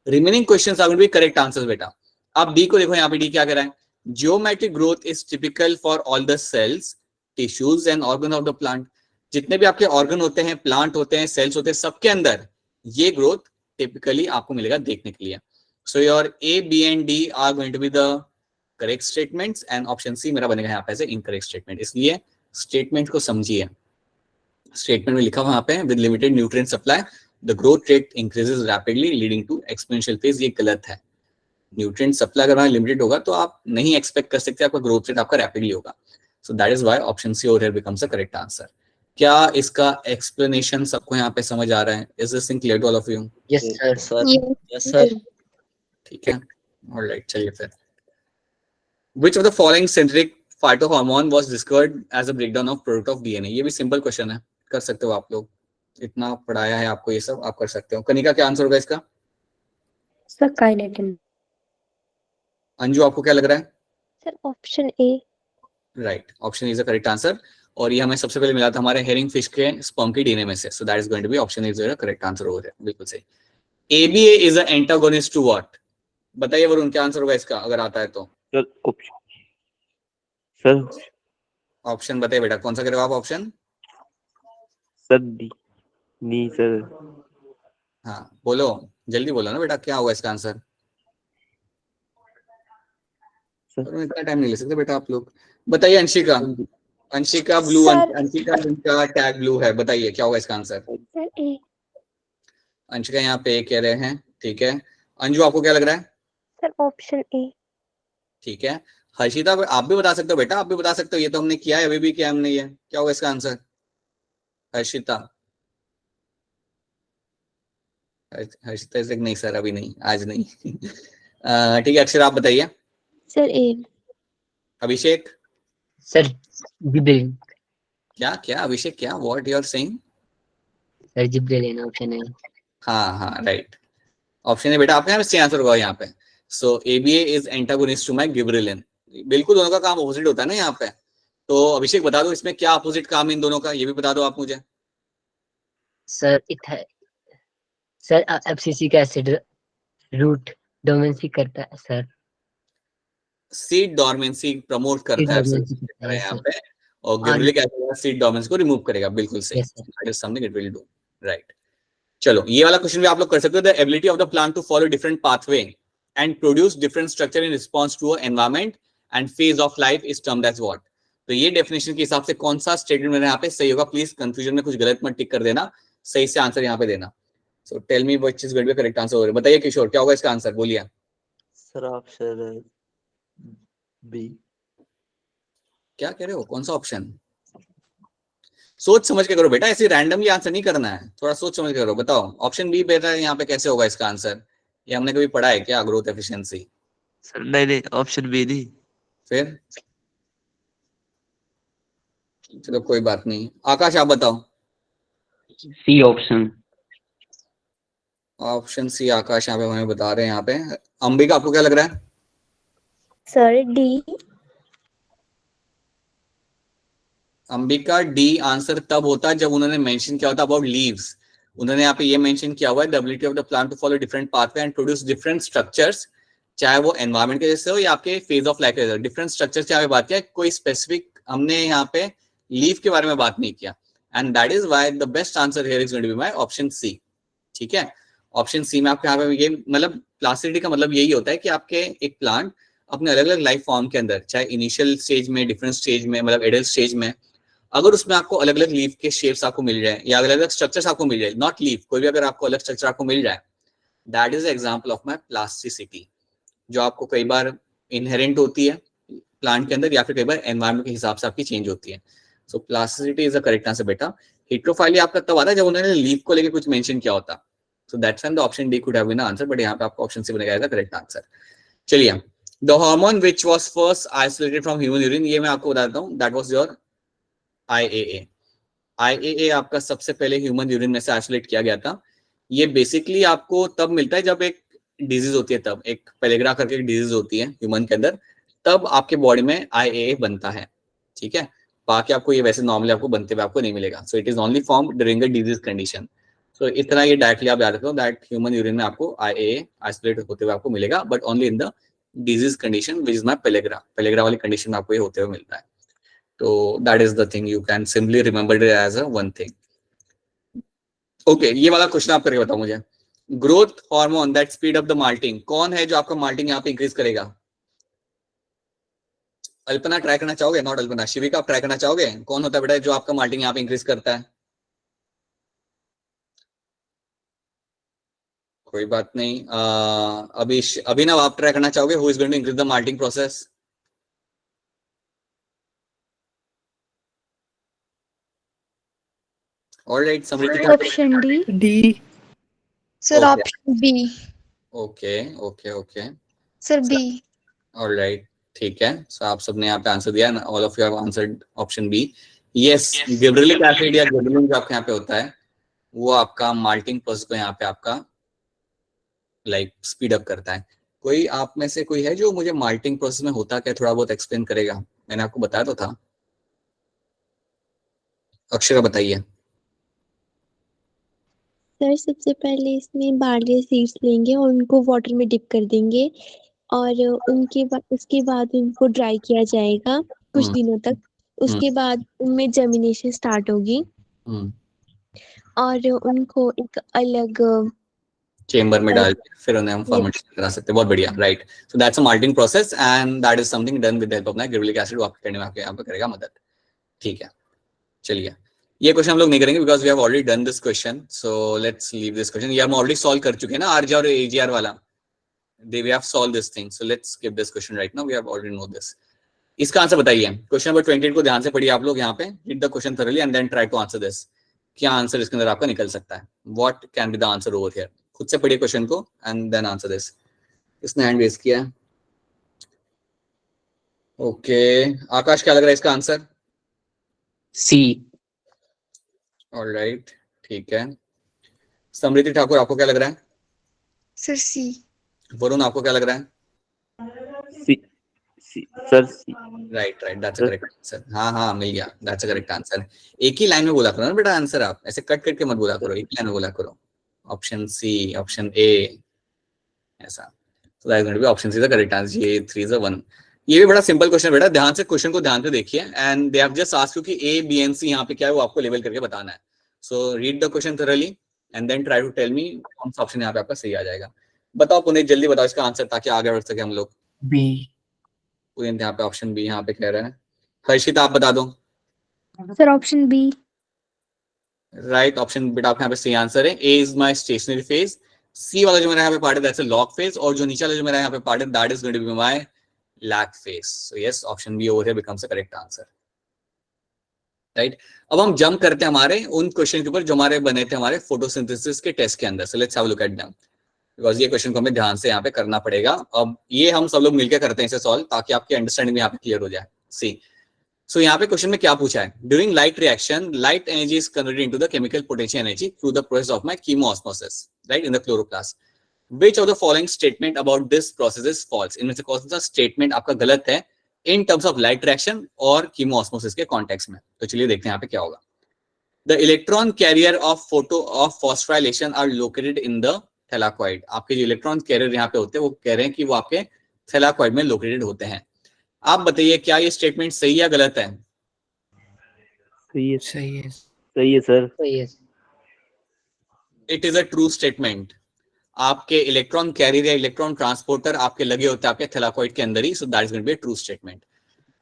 Remaining questions are going to be correct answers बेटा. आप डी को देखो, यहाँ पे डी क्या कह रहा है? Geometric growth is typical for all the cells, tissues and organ of the plant. जितने भी आपके ऑर्गन होते हैं, प्लांट होते हैं, सेल्स होते हैं, सबके अंदर ये ग्रोथ टिपिकली आपको मिलेगा देखने के लिए. So your A, B and D are going to be the correct statements and option C मेरा बनेगा यहाँ पे एज इनकरेक्ट स्टेटमेंट. इसलिए स्टेटमेंट को समझिए. स्टेटमेंट में लिखा हुआ यहाँ पे with limited nutrient supply the growth rate increases rapidly leading to exponential phase. ये गलत है. न्यूट्रिएंट सप्लाई अगर लिमिटेड होगा तो आप नहीं एक्सपेक्ट कर सकते आपका ग्रोथ रेट आपका रैपिडली होगा. So that is why option C over here becomes the correct answer. क्या इसका एक्सप्लेनेशन सबको यहाँ पे समझ आ रहा है? Is this thing clear to all of you? Yes sir. Yes, sir. ठीक है, ऑलराइट. चलिए फिर. Which of the following synthetic phytohormone was discovered as a breakdown of product of DNA? ये भी सिंपल क्वेश्चन है, कर सकते हो आप लोग. इतना पढ़ाया है आपको ये सब, आप कर सकते हो. कनिका क्या आंसर होगा इसका? Sir, kinetin. अंजू आपको क्या लग रहा है? Sir, option A. Right, option is the correct answer. और ये हमें सबसे पहले मिला था हमारे हेरिंग फिश के स्पर्म की डीएनए में से. So that is going to be option is the correct answer over here. बिल्कुल सही. ABA is a antagonist to what? बताइए वरुण, क्या आंसर होगा इसका अगर आता है तो? सर ऑप्शन बताइए बेटा, कौन सा करेगा आप ऑप्शन? Sir D. नहीं सर. हाँ बोलो, जल्दी बोलो ना बेटा, क्या होगा इसका आंसर? इतना टाइम नहीं ले सकते बेटा आप लोग. बताइए अंशिका. Anshika blue, Sir. अंशिका जिनका टैग ब्लू है, बताइए क्या होगा इसका आंसर? Sir, A. अंशिका यहाँ पे कह रहे हैं. ठीक है, अंजू आपको क्या लग रहा है? Sir, option A. ठीक है. हर्षिता आप भी बता सकते हो बेटा, आप भी बता सकते हो. ये तो हमने किया है, अभी भी किया हमने. ये क्या होगा इसका आंसर? हर्षिता. हर्षिता इज नहीं सर, अभी नहीं, आज नहीं. ठीक है, अक्षर आप बताइए. Sir, A. Abhishek. Sir gibberellin. क्या क्या अभिषेक, क्या what you are saying? Sir gibberellin option है. हाँ हाँ राइट, ऑप्शन है बेटा आपका यहाँ पे सही आंसर होगा यहाँ पे. So ABA is antagonist to my gibberellin. बिल्कुल दोनों का काम ऑपोजिट होता है ना यहाँ पे. तो अभिषेक बता दो इसमें क्या ऑपोजिट काम है इन दोनों का, ये भी बता दो आप मुझे. सर सर एफसीसी का एसिड रूट डोमेंसी करता है सर. सीड डॉर्मेंसी प्रमोट करता है Seed dormancy करता है, यहाँ sir. पे. और गिबरेलिक एसिड सीड डॉर्मेंसी को रिमूव करेगा. बिल्कुल सही. Yes, sir. That is something it will do. Right. चलो ये वाला क्वेश्चन भी आप लोग कर सकते हो. The ability of the plant to follow different pathway and produce different structure in response to environment and phase of life is termed as what? तो ये डेफिनेशन के हिसाब से कौन सा स्टेटमेंट मेरे यहाँ पे सही होगा? प्लीज कंफ्यूजन में कुछ गलत मत टिक कर देना, सही से आंसर यहाँ पे देना. So tell me which is going to be correct answer. बताइए किशोर, क्या होगा इसका आंसर? बोलिए. Sir option B. क्या कह रहे हो, कौन सा ऑप्शन? सोच समझ के करो बेटा, ऐसे रैंडमली आंसर नहीं करना है, थोड़ा सोच समझ के करो. बताओ ऑप्शन बी बेटा यहाँ पे कैसे होगा इसका आंसर? ये हमने कभी पढ़ा है क्या, ग्रोथ एफिशिएंसी? सर नहीं ऑप्शन बी नहीं. फिर चलो कोई बात नहीं. आकाश आप बताओ. C option. ऑप्शन सी आकाश यहाँ पे हमें बता रहे हैं. यहाँ पे अंबिका आपको क्या लग रहा है? Sir, D. Ambika D answer तब होता है जब उन्होंने मेंशन किया होता अबाउट लीव्स. उन्होंने यहाँ पे ये मेंशन किया हुआ है the ability of the plant to follow different pathway and produce different structures, चाहे वो एनवायरमेंट के जैसे हो या आपके फेज ऑफ लाइफ के जैसे. डिफरेंट स्ट्रक्चर्स की यहाँ पे बात किया, कोई स्पेसिफिक हमने यहाँ पे लीव के बारे में बात नहीं किया. And that is why the best answer here is going to be my option C. ठीक है, ऑप्शन सी में आपके यहाँ पे ये मतलब प्लास्टिसिटी का मतलब यही होता है कि आपके एक प्लांट अपने अलग अलग लाइफ फॉर्म के अंदर, चाहे इनिशियल स्टेज में, डिफरेंट स्टेज में, मतलब एडल्ट स्टेज में, अगर उसमें आपको अलग अलग लीफ के शेप्स आपको मिल जाए या अलग अलग स्ट्रक्चर्स आपको मिल जाए, नॉट लीफ, कोई भी अगर आपको अलग स्ट्रक्चर आपको मिल जाए, that is example of my plasticity, जो आपको कई बार इनहेरेंट होती है प्लांट के अंदर या फिर कई बार एनवायरमेंट के हिसाब से आपकी चेंज होती है. So plasticity is the correct answer बेटा. हेट्रोफाइली आपका तब आता है जब उन्होंने लीफ को लेकर कुछ मेंशन किया होता. So that's when the option D could have been answer, but यहाँ पे आपका ऑप्शन सी बनेगा एज द करेक्ट आंसर. चलिए, the hormone which was first isolated from human urine, ये मैं आपको बताता हूँ, that was your IAA. IAA आपका सबसे पहले ह्यूमन यूरिन में से आइसोलेट किया गया था. ये बेसिकली आपको तब मिलता है जब एक डिजीज होती है, तब एक पेलेग्रा करके एक डिजीज होती है ह्यूमन के अंदर, तब आपके बॉडी में IAA बनता है. ठीक है, बाकी आपको ये वैसे नॉर्मली आपको बनते हुए आपको नहीं मिलेगा. So it is only form during a disease condition. So इतना ये डायरेक्टली आप याद रखो दैट ह्यूमन यूरिन में आपको IAA आइसोलेट होते हुए आपको मिलेगा, but only in the disease condition which is my pellagra. Pellagra वाली कंडीशन में आपको ये होते हुए मिलता है. तो that is the thing, you can simply remember it as a one thing. Okay, ये वाला क्वेश्चन आप करके बताओ मुझे. Growth hormone that speed up the malting, कौन है जो आपका माल्टिंग यहाँ पे इंक्रीज करेगा? अल्पना ट्राई करना चाहोगे? नॉट अल्पना, शिविका आप ट्राई करना चाहोगे? कौन होता है बेटा जो आपका माल्टिंग यहाँ पे इंक्रीज करता है? कोई बात नहीं. अभिनव आप ट्राई करना चाहोगे? Who is going to increase the malting process? Alright, Samriddhi. Option D. D. Sir, Okay. option B. Okay. Sir, B. Alright, ठीक है. सो आप सबने यहाँ पे आंसर दिया. All of you have answered option B. Yes, gibberellic acid या गिबरेलिन जो आपके यहाँ पे होता है वो आपका माल्टिंग प्रोसेस को यहाँ पे आपका लाइक स्पीड अप करता है. कोई आप में से कोई है जो मुझे माल्टिंग प्रोसेस में होता क्या थोड़ा बहुत एक्सप्लेन करेगा? मैंने आपको बताया तो था. अक्षरा बताइए. सर सबसे पहले इसमें बार्ले सीड्स लेंगे और उनको वाटर में डिप कर देंगे और उनके बाद उसके बाद उनको ड्राई किया जाएगा कुछ हम्म. दिनों तक. उसके बाद उनमें जर्मिनेशन स्टार्ट होगी हम्म. और उनको एक अलग चेंबर में डाल के फिर उन्हें हम फर्मेंटेशन करा सकते हैं. बहुत बढ़िया, right. So that's a malting process and that is something done with the help of gibberellic acid. वो आपके करने में आपके यहाँ पे करेगा मदद. ठीक है, चलिए. ये क्वेश्चन हम लोग नहीं करेंगे because we have already done this question. So let's leave this question. ये हम ऑलरेडी सॉल्व कर चुके हैं ना, आरजे और एजीआर वाला. we have solved this thing, so let's skip this question right now. We have already know this. इसका आंसर बताइए. क्वेश्चन नंबर 28 को ध्यान से पढ़िए आप लोग. यहाँ पे read the question thoroughly and then try to answer this. क्या आंसर इसके अंदर आपका निकल सकता है? What can be the answer over here? खुद से पढ़िए क्वेश्चन को and then answer this. इसने हैंड रेज किया. ओके, आकाश क्या लग रहा है इसका आंसर? C. ऑलराइट, ठीक है. समृद्धि ठाकुर आपको क्या लग रहा है? Sir, C. वरुण आपको क्या लग रहा है? Sir right, that's a correct answer. हाँ मिल गया. That's a correct answer. एक ही लाइन में बोला करो ना बेटा आंसर. आप ऐसे कट के मत बोला करो, एक लाइन में बोला करो. ऑप्शन सी, ऑप्शन ए, ऐसा. So that is going to be option C the correct answer. ये 3 is 1. ये भी बड़ा सिंपल क्वेश्चन बेटा. ध्यान से क्वेश्चन को ध्यान से देखिए and they have just asked you कि ए बी एंड सी यहाँ पे क्या है वो आपको लेबल करके बताना है. So read the question thoroughly and then try to tell me कौन सा ऑप्शन यहाँ पे आपका सही आ जाएगा. बताओ पुनीत, जल्दी बताओ इसका आंसर ताकि आगे बढ़ सके हम लोग. B. पुनीत यहाँ पे ऑप्शन बी यहाँ पे कह रहा है. हर्षिता आप बता दो. Sir, option B. Right, option बेटा आपके यहाँ पे सही आंसर है. ए इज माय स्टेशनरी फेज. सी वाला जो मेरा यहाँ पे पार्ट है दैट्स अ लॉक फेज और जो नीचे वाला जो मेरा यहाँ पे पार्ट है that is going to be my lag phase. So yes, option B over here becomes the correct answer. Right, अब हम जंप करते हैं हमारे उन क्वेश्चन के ऊपर जो हमारे बने थे हमारे फोटोसिंथेसिस के टेस्ट के अंदर. So let's have a look at them because ये क्वेश्चन को हमें ध्यान से यहाँ पे करना पड़ेगा. अब ये हम सब लोग मिलकर करते हैं इसे सॉल्व ताकि आपकी अंडरस्टैंडिंग यहाँ पे क्लियर हो जाए. सी, सो यहाँ पे क्वेश्चन में क्या पूछा है? During light reaction light energy is converted into the chemical potential energy through the process of my chemiosmosis, right, in the chloroplast. Which of the following statement about this process is false? इनमें से कौन सा स्टेटमेंट आपका गलत है in terms of light reaction और कीमोऑस्मोसिस के कॉन्टेक्स्ट में? तो चलिए देखते हैं यहाँ पे क्या होगा. The electron carrier of phosphorylation are located in the thylakoid. आपके जो इलेक्ट्रॉन कैरियर यहाँ पे होते हैं वो कह रहे हैं कि वो आपके थैलाकॉइड में लोकेटेड होते हैं. आप बताइए क्या ये स्टेटमेंट सही या गलत है? सही है सर. सही है. It is a true statement. आपके इलेक्ट्रॉन कैरियर या इलेक्ट्रॉन ट्रांसपोर्टर आपके लगे होते हैं आपके थैलाकॉइड के अंदर ही. So that is going to be a true statement.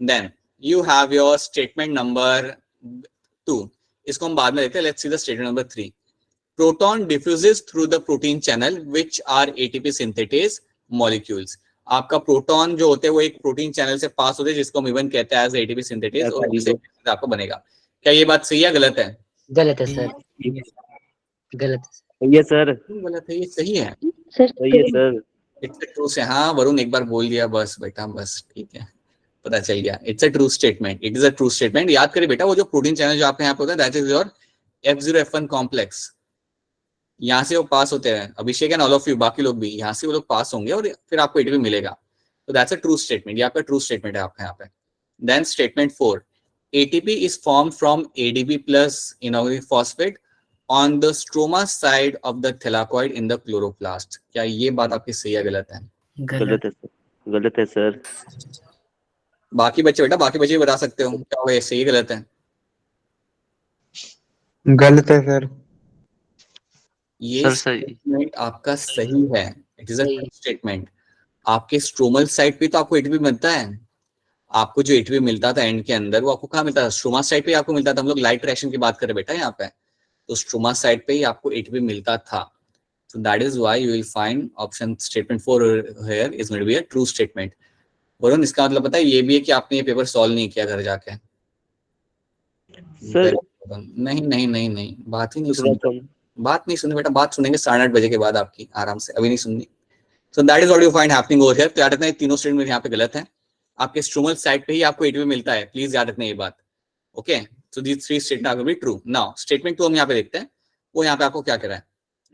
Then you have your statement number 2. इसको हम बाद में देखते हैं. Let's see the statement number 3. Proton diffuses through the protein channel which are ATP synthetase molecules. आपका प्रोटॉन जो होते हैं वो एक प्रोटीन चैनल से पास होते हैं जिसको हम इवन कहते हैं एज एटीपी सिंथेटेज और इससे आपको बनेगा. क्या ये बात सही है गलत है? गलत है सर. गलत है. सही है सर. गलत है, ये सही है. सर सही है सर. इट्स अ ट्रू से. हाँ वरुण एक बार बोल दिया बस बेटा, बस ठीक है, पता चल गया. It's a true statement. It is a true statement. याद करिए बेटा वो जो प्रोटीन चैनल जो आपके यहाँ पे होता है that is your F0F1 complex. यहाँ से वो पास होते हैं. अभिषेक एंड ऑल ऑफ यू, बाकी लोग भी यहाँ से वो लोग पास होंगे और फिर आपको एटीपी मिलेगा. तो दैट्स अ ट्रू स्टेटमेंट. ये आपका ट्रू स्टेटमेंट है आपका यहाँ पे. Then statement 4. ATP is formed from ADP plus inorganic phosphate on the stroma side of the thylakoid in the chloroplast. क्या ये बात आपकी सही या गलत है? गलत है सर. बाकी बच्चे बेटा, बाकी बच्चे भी बता सकते हो क्या होगा, सही गलत है? गलत है सर। ये सर सही। स्टेटमेंट आपका सही है, इट इज अ सही। स्टेटमेंट। आपके स्ट्रोमल साइड पे तो आपको एटीपी मिलता है, आपको जो एटीपी मिलता था एंड के अंदर वो आपको कहाँ मिलता था? स्ट्रोमा साइड पे आपको मिलता था। हम लोग लाइट रिएक्शन की बात कर रहे बेटा यहाँ पे, तो स्ट्रोमा साइड पे ही आपको एटीपी मिलता था। So that is why you will find option statement 4 here is going to be a true statement. Varun, इसका मतलब पता है ये भी है कि आपने ये पेपर सॉल्व नहीं किया घर जाके। सर नहीं नहीं नहीं नहीं, बात ही नहीं थोड़ा सुनी, कम। बात नहीं सुनी बेटा, बात सुनेंगे 8:30 बजे के बाद आपकी, आराम से, अभी नहीं सुननी। So that is what you find happening over here। तो याद रखना ये तीनों स्टेटमेंट यहाँ पे गलत है, आपके स्ट्रोमल साइड पे ही आपको एटीपी मिलता है, प्लीज याद रखना ये बात। Okay, so these three statement are going to be true. Now statement 2 हम यहाँ पे देखते हैं, वो यहाँ पे आपको क्या कह रहा है?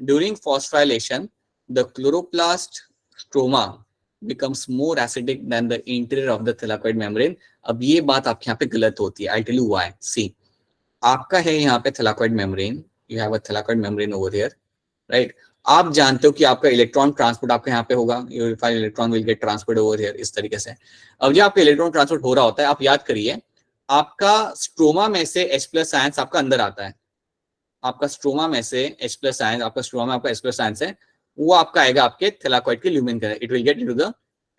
During phosphorylation, the chloroplast stroma becomes more acidic than the interior of the thylakoid membrane। अब ये बात आपके यहाँ पे गलत होती है। I'll tell you why। See, आपका है यहाँ पे thylakoid membrane, you have a thylakoid membrane over here, right? आप जानते हो कि आपका इलेक्ट्रॉन ट्रांसपोर्ट आपके यहाँ पे होगा, your electron will get transferred over here, इस तरीके से। अब जब आपका इलेक्ट्रॉन ट्रांसपोर्ट हो रहा होता है, आप याद करिए, आपका स्ट्रोमा में से H+ आयंस आपका अंदर आता है, आपका स्ट्रोमा में से H+ आयंस, आपका स्ट्रोमा में आपका H+ आयंस है, वो आपका आएगा आपके थैलाकॉइड के ल्यूमेन के अंदर, it will get into the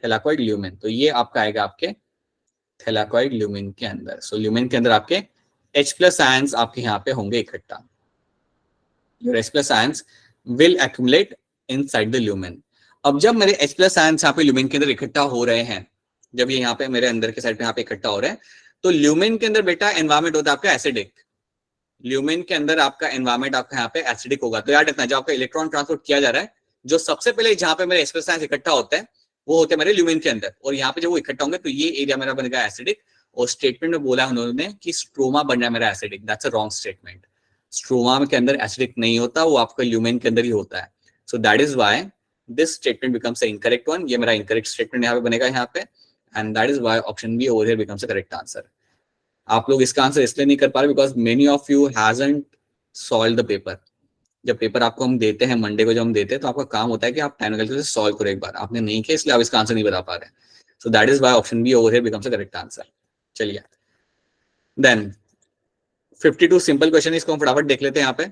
thylakoid lumen. तो ये आपका आएगा आपके थैलाकॉइड ल्यूमेन के अंदर। सो ल्यूमेन के अंदर आपके H+ आयंस आपके यहाँ पे होंगे इकट्ठा, your H+ ions will accumulate inside the lumen. अब जब मेरे H+ आयंस यहाँ पे ल्यूमेन के अंदर इकट्ठा हो रहे हैं, जब ये यहाँ पे मेरे अंदर के साइड पे यहाँ पे इकट्ठा हो रहे हैं, तो ल्यूमेन के अंदर बेटा एनवायरमेंट होता है आपका एसिडिक, ल्यूमेन के अंदर आपका एनवायरमेंट आपका यहाँ पे एसिडिक होगा। तो याद रखना, जब आपका इलेक्ट्रॉन ट्रांसपोर्ट किया जा रहा है, जो सबसे पहले जहां पे मेरे H+ आयंस इकट्ठा होते हैं वो होते हैं मेरे ल्यूमेन के अंदर, और यहाँ पे जब वो इकट्ठा होंगे तो ये एरिया मेरा बनेगा एसिडिक। और स्टेटमेंट में बोला उन्होंने कि स्ट्रोमा बन रहा है मेरा acidic, that's a wrong statement. Stroma के अंदर एसिडिक नहीं होता, वो आपका ल्यूमेन के अंदर ही होता है। So that is why this statement becomes a incorrect one. ये मेरा इनकरेक्ट स्टेटमेंट यहाँ पे बनेगा यहाँ पे, and that is why option B over here becomes a correct answer. आप लोग इसका आंसर इसलिए नहीं कर पा रहे because many of you hasn't solve the paper. जब पेपर आपको हम देते हैं मंडे को, जब हम देते हैं तो आपका काम होता है कि आप टाइम निकाल के सॉल्व करो एक बार, आपने नहीं किया इसलिए आप इसका आंसर नहीं बता पा रहे। So that is why option B over here becomes a correct answer. चलिए देन 52 सिंपल क्वेश्चन, इसको हम फटाफट देख लेते हैं। यहाँ पे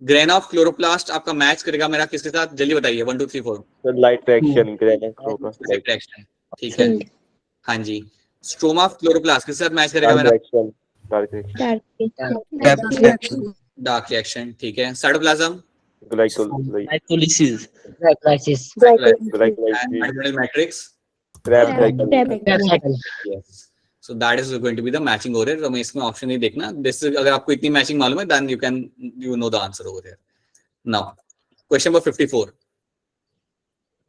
ग्रेन ऑफ क्लोरोप्लास्ट आपका मैच करेगा मेरा किसके साथ, जल्दी बताइए, 1 2 3 4। Sir light reaction direct reaction, ठीक है, हाँ जी। स्ट्रोमा ऑफ क्लोरोप्लास्ट किसके साथ मैच करेगा मेरा? डार्क रिएक्शन, ठीक है। Cytoplasm, glycolysis. Glycolysis. Matrix, yes, so that is going to be the matching over here। तो मैं इसमें ऑप्शन नहीं देखना, दिस अगर आपको इतनी मैचिंग मालूम है then you know the answer over here। now question number 54,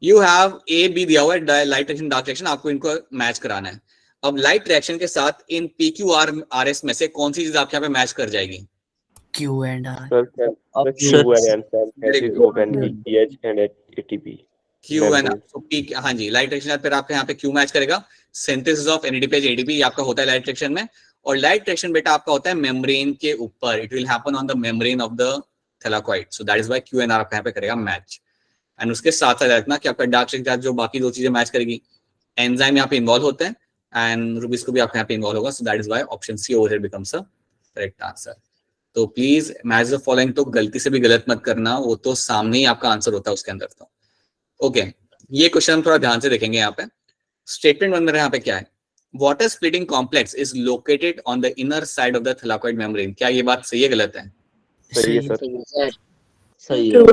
you have A B दिया हुआ है, लाइट रिएक्शन डार्क रिएक्शन, आपको इनको मैच कराना है। अब लाइट रिएक्शन के साथ इन PQRS में से कौन सी चीज आपके यहाँ पे मैच कर जाएगी? Q and R. Q है ना, तो P, हाँ जी, लाइट रिएक्शन फिर आपके यहाँ पे Q मैच करेगा। सिंथेसिस ऑफ NADPH ADP आपका होता है लाइट रिएक्शन में, और लाइट रिएक्शन बेटा आपका होता है मेम्ब्रेन के ऊपर, it will happen on the membrane of the thylakoid. So that is why Q and R आपका यहाँ पे करेगा मैच। एंड उसके साथ साथ रखना कि आपका डार्क रिएक्शन के साथ जो बाकी दो चीजें मैच करेगी, एंजाइम यहाँ पे इन्वॉल्व होते हैं एंड रूबिस को भी आपके यहाँ पे इन्वॉल्व होगा। So that is why option C over here becomes a correct answer. तो प्लीज मैच द फॉलोइंग तो गलती से भी गलत मत करना, वो तो सामने ही आपका आंसर होता है उसके अंदर। तो ओके, ये क्वेश्चन हम थोड़ा ध्यान से देखेंगे। यहाँ पे स्टेटमेंट 1 मेरा यहाँ पे क्या है? Water splitting complex is located on the inner side of the thylakoid membrane. क्या ये बात सही है गलत है? सही है सर। सही है।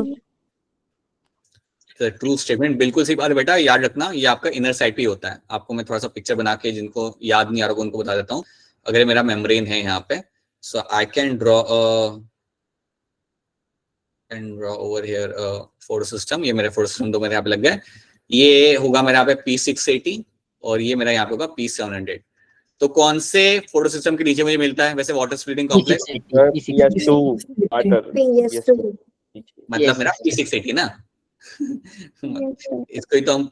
ट्रू स्टेटमेंट, बिल्कुल सही बात है बेटा। याद रखना ये आपका इनर साइड पे ही होता है। आपको मैं थोड़ा सा पिक्चर बना के, जिनको याद नहीं आ रहा उनको बता देता हूँ। अगर मेरा मेम्ब्रेन है यहाँ पे, so I can draw over here photo system. ये मेरे फोटो सिस्टम दो मेरे यहाँ पे लग गए। ये होगा मेरे यहाँ पे P680 और ये मेरा यहाँ पे होगा P700। तो कौन से फोटो सिस्टम के नीचे मुझे मिलता है वैसे वाटर स्प्लिटिंग कॉम्प्लेक्स? मतलब मेरा P680 ना। इसको ही तो हम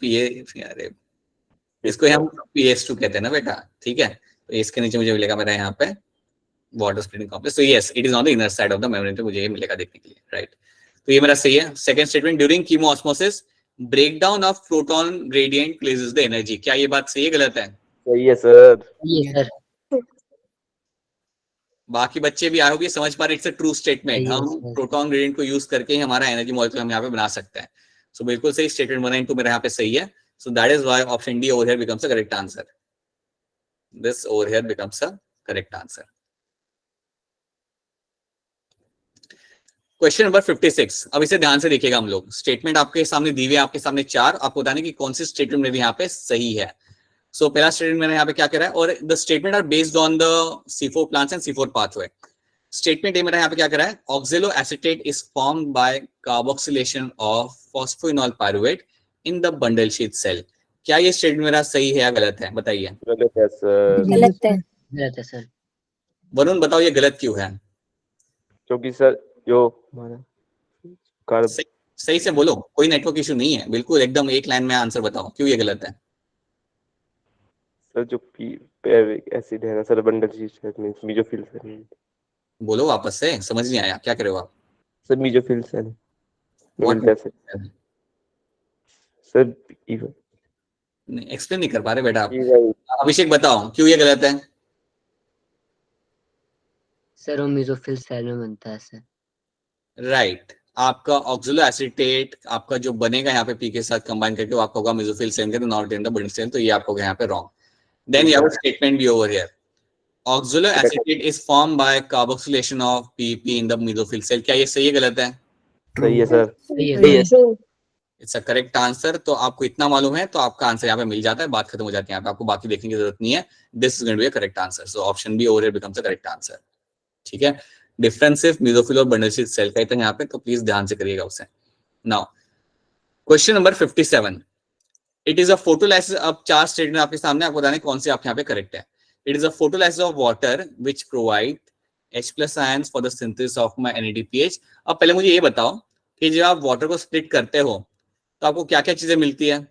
इसको हम PS2 कहते हैं ना बेटा, ठीक है। तो इसके नीचे मुझे मिलेगा मेरा यहाँ पे वाटर स्प्लिटिंग कॉम्प्लेक्स। तो yes, it is on the inner side of the membrane, तो मुझे ये मिलेगा देखने के लिए, राइट। तो ये मेरा सही है। Second statement, during chemiosmosis breakdown of proton gradient releases the energy. क्या ये बात सही है गलत है? सही है सर। सही है सर। बाकी बच्चे भी आई होप ये समझ पा रहे, इट्स अ ट्रू स्टेटमेंट। सही है हम सर। प्रोटॉन ग्रेडियंट को यूज करके ही हमारा एनर्जी मॉलिक्यूल हम यहाँ पे बना सकते हैं। सो बिल्कुल सही स्टेटमेंट 1 2 मेरे यहाँ पे सही है। So that is why option D over here becomes a correct answer. This over here becomes a correct answer. Question number 56। अब इसे ध्यान से देखिएगा हम लोग। स्टेटमेंट आपके सामने दी हुई है, आपके सामने 4, आपको बताने की कौन सी स्टेटमेंट मेरे यहाँ पे सही है। सो पहला स्टेटमेंट मैंने यहाँ पे क्या कह रहा है, और the statement are based on the C4 plants and C4 pathway. Statement A मेरा यहाँ पे क्या कर रहा है, oxaloacetate is formed by carboxylation of phosphoenol pyruvate in the bundle sheath cell. क्या ये स्टेटमेंट मेरा सही है या गलत है, बताइए। गलत है सर। गलत है। गलत है सर। वरुण बताओ ये गलत क्यों है। क्योंकि सर जो हमारा कार्ब सही से बोलो, कोई नेटवर्क इशू नहीं है, बिल्कुल एकदम एक लाइन में आंसर बताओ क्यों ये गलत है। सर जो पैरुविक एसिड है ना sir, bundle sheath means mesophyll sir. बोलो वापस से, समझ नहीं आया क्या कर रहे हो आप। सर मीजोफिल सर What- मिलता है सर। एक्सप्लेन नहीं कर पा रहे बेटा आप। अभिषेक बताओ क्यों ये गलत है। सर वो मेसोफिल सेल में बनता है सर। राइट आपका ऑक्सिलो एसिटेट आपका जो बनेगा यहाँ पे पी के साथ कंबाइन करके वो आपका होगा मेसोफिल सेल के, not in the bundle cell, तो ये आपको होगा यहाँ पे wrong. Then you have a statement B over here, oxaloacetate is form by carboxylation of PP in the mesophyll cell. क्या ये सही है गलत है। सही है सर। सही है sir. It's a correct answer. तो आपको इतना मालूम है तो आपका आंसर यहाँ पे मिल जाता है, बात खत्म हो जाती है यहाँ पे, आपको बाकी देखने की जरूरत नहीं है। This is going to be a correct answer. So option B over here becomes a correct answer. ठीक है, डिफरेंस सिर्फ मेसोफिल और बंडल शीट सेल का ही था यहाँ पे, तो प्लीज ध्यान से करिएगा उसे। Now question number 57, it is a photolysis. अब 4 स्टेटमेंट आपके सामने, आपको बताने कौन से आपके यहाँ पे करेक्ट है। It is a photolysis of water which provide H+ ions for the synthesis of my NADPH। अब पहले मुझे ये बताओ कि जब आप वाटर को स्प्लिट करते हो तो आपको क्या क्या चीजें मिलती है।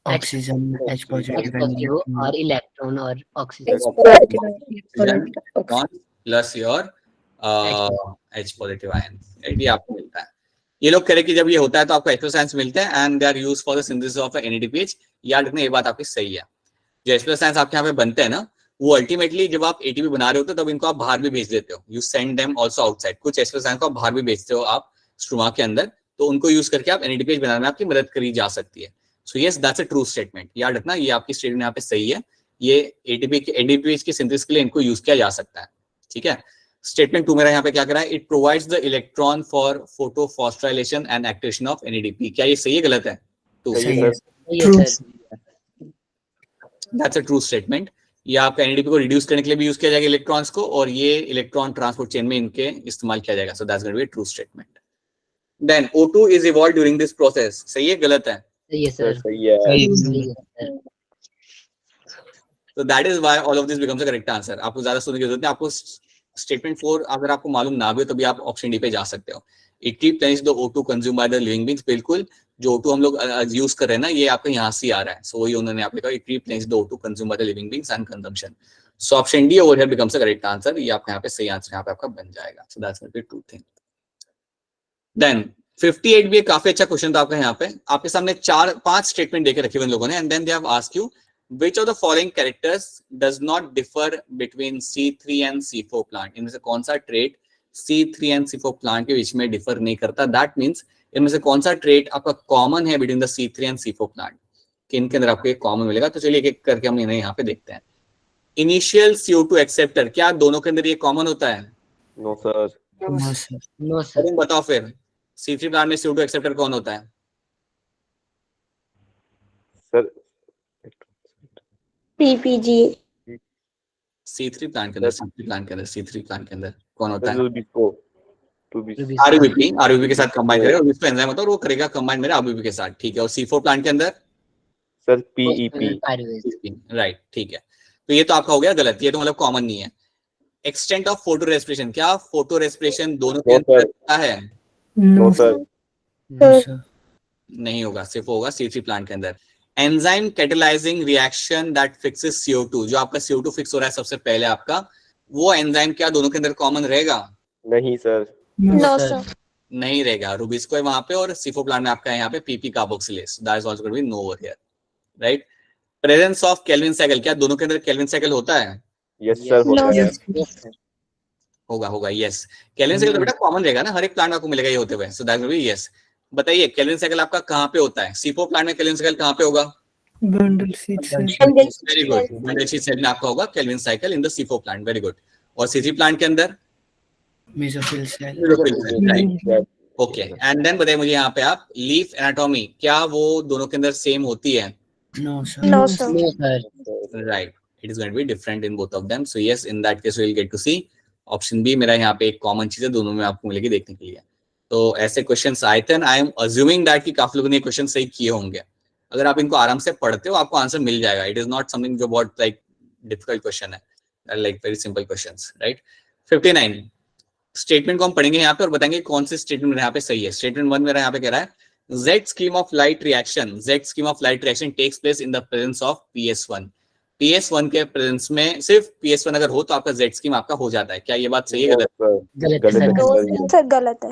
ऑक्सीजन H H पॉजिटिव और इलेक्ट्रॉन और oxygen. Plus your H positive ion, ये आपको मिलता है। ये लोग कह रहे कि जब ये होता है तो आपको H+ आयंस मिलते हैं and they are used for the synthesis of NADPH। याद रखना ये बात आपकी सही है। जो H+ आयंस आपके यहाँ पे बनते हैं ना, वो अल्टीमेटली जब आप ATP बना रहे होते हो तब इनको आप बाहर भी भेज देते हो। You send them also outside. कुछ H+ आयंस को आप बाहर भी भेजते हो आप स्ट्रोमा के अंदर, तो उनको यूज करके आप NADPH बनाने में आपकी मदद करी जा सकती है। So yes that's a true statement. याद रखना ये आपकी स्टेटमेंट यहाँ पे सही है। ये ATP के NADPH की सिंथेसिस के लिए इनको यूज किया जा सकता है। ठीक है, स्टेटमेंट 2 मेरा यहाँ पे क्या करा है, it provides the electron for photophosphorylation and activation of NADP। क्या ये सही है गलत है। सही है सर। सही है sir. That's a true statement. ये आपका NADP को रिड्यूस करने के लिए भी यूज किया जाएगा इलेक्ट्रॉन्स को, और ये इलेक्ट्रॉन ट्रांसपोर्ट चेन में इनके इस्तेमाल किया जाएगा। So that's going to be a true statement. Then O2 is evolve during this process. सही है गलत है। सही है सर। सही है। सही है sir. So that is why all of this becomes a correct answer. आपको ज्यादा सोचने की जरूरत नहीं। आपको स्टेटमेंट 4 अगर आपको मालूम ना भी हो तो भी आप ऑप्शन डी पे जा सकते हो। It replenish the O2 consumed by the living beings। बिल्कुल जो O2 हम लोग यूज कर रहे हैं ना, ये आपको यहाँ से आ रहा है। सो वही उन्होंने आपने कहा, it replenish the O2 consumed by the living beings and consumption। So option D over here becomes a correct answer। ये आपका यहाँ पे सही आंसर यहाँ पे आपका बन जाएगा। So that's going to be true thing। Then 58 भी एक काफी अच्छा क्वेश्चन था आपका यहाँ पे। आपके सामने 4-5 स्टेटमेंट देके रखे हुए इन लोगों ने, and then they have asked you which of the following characters does not differ between C3 and C4 plant। इनमें से कौन सा trait C3 and C4 plant के बीच में डिफर नहीं करता। दैट मींस इनमें से कौन सा ट्रेट आपका कॉमन है between the C3 and C4 plant, कि इनके अंदर आपको एक कॉमन मिलेगा। तो चलिए एक करके हम इन्हें यहाँ पे देखते हैं। इनिशियल CO2 एक्सेप्टर, क्या दोनों के अंदर ये कॉमन होता है। No sir. No sir. बताओ फिर C3 प्लांट में CO2 एक्सेप्टर कौन होता है। Sir PPG। C3 प्लांट के अंदर C3 प्लांट के अंदर कौन होता है। RUBP के साथ कंबाइन करेगा, और इसको एंजाइम होता है और वो करेगा कंबाइन मेरे RUBP के साथ। ठीक है, और C4 प्लांट के अंदर सर PEP। राइट, ठीक है। तो ये तो आपका हो गया गलत, ये तो मतलब कॉमन नहीं है। एक्सटेंट ऑफ फोटो रेस्पिरेशन, क्या फोटो रेस्पिरेशन दोनों के अंदर होता है। No sir. नहीं होगा, सिर्फ होगा C3 प्लांट के अंदर। Enzyme catalysing reaction that fixes CO2, जो आपका CO2 फिक्स हो रहा है सबसे पहले आपका, वो एंजाइम क्या दोनों के अंदर कॉमन रहेगा। नहीं सर। No sir. नहीं रहेगा। रुबिस्को है वहां पे, और C4 प्लांट में आपका यहाँ पे PP carboxylase. That is also going to be no over here, right. Presence of Calvin cycle, क्या दोनों के अंदर केल्विन साइकिल होता है? यस सर होता है। Yes, sir. होगा यस। केल्विन साइकिल तो बेटा कॉमन रहेगा ना, हर एक प्लांट आपको मिलेगा ये होते हुए, so that will be yes. बताइए केल्विन साइकिल आपका कहाँ पे होता है? C4 प्लांट में केल्विन साइकिल कहाँ पे होगा? Bundle sheath very good, bundle sheath cell में आपका होगा Calvin cycle in the C4 plant, very good. और C3 प्लांट के अंदर mesophyll cell. Right, okay. And then बताइए मुझे यहाँ पे आप लीफ एनाटॉमी, क्या वो दोनों के अंदर सेम होती है? No sir. No, sir. No, sir. Right, it is going to be different in both of them. So yes, in that case we will get to see option B। मेरा यहाँ पे एक कॉमन चीज है, दोनों में आपको मिलेगी देखने के लिए। तो ऐसे क्वेश्चंस आए थे, आई एम अज्यूमिंग दैट कि काफी लोगों ने क्वेश्चन सही किए होंगे। अगर आप इनको आराम से पढ़ते हो आपको आंसर मिल जाएगा। इट इज नॉट समथिंग जो बहुत लाइक डिफिकल्ट क्वेश्चन है, like very simple questions, right. 59 statement को हम पढ़ेंगे यहाँ पे और बताएंगे कौन सी स्टेटमेंट मेरे यहाँ पे सही है। स्टेटमेंट 1 मेरा यहाँ पे कह रहा है Z scheme of light reaction takes place in the presence of PS1। PS1 के प्रेजेंस में सिर्फ PS1 अगर हो तो आपका Z scheme आपका हो जाता है। क्या ये बात सही है गलत? गलत है, sir. सर गलत है।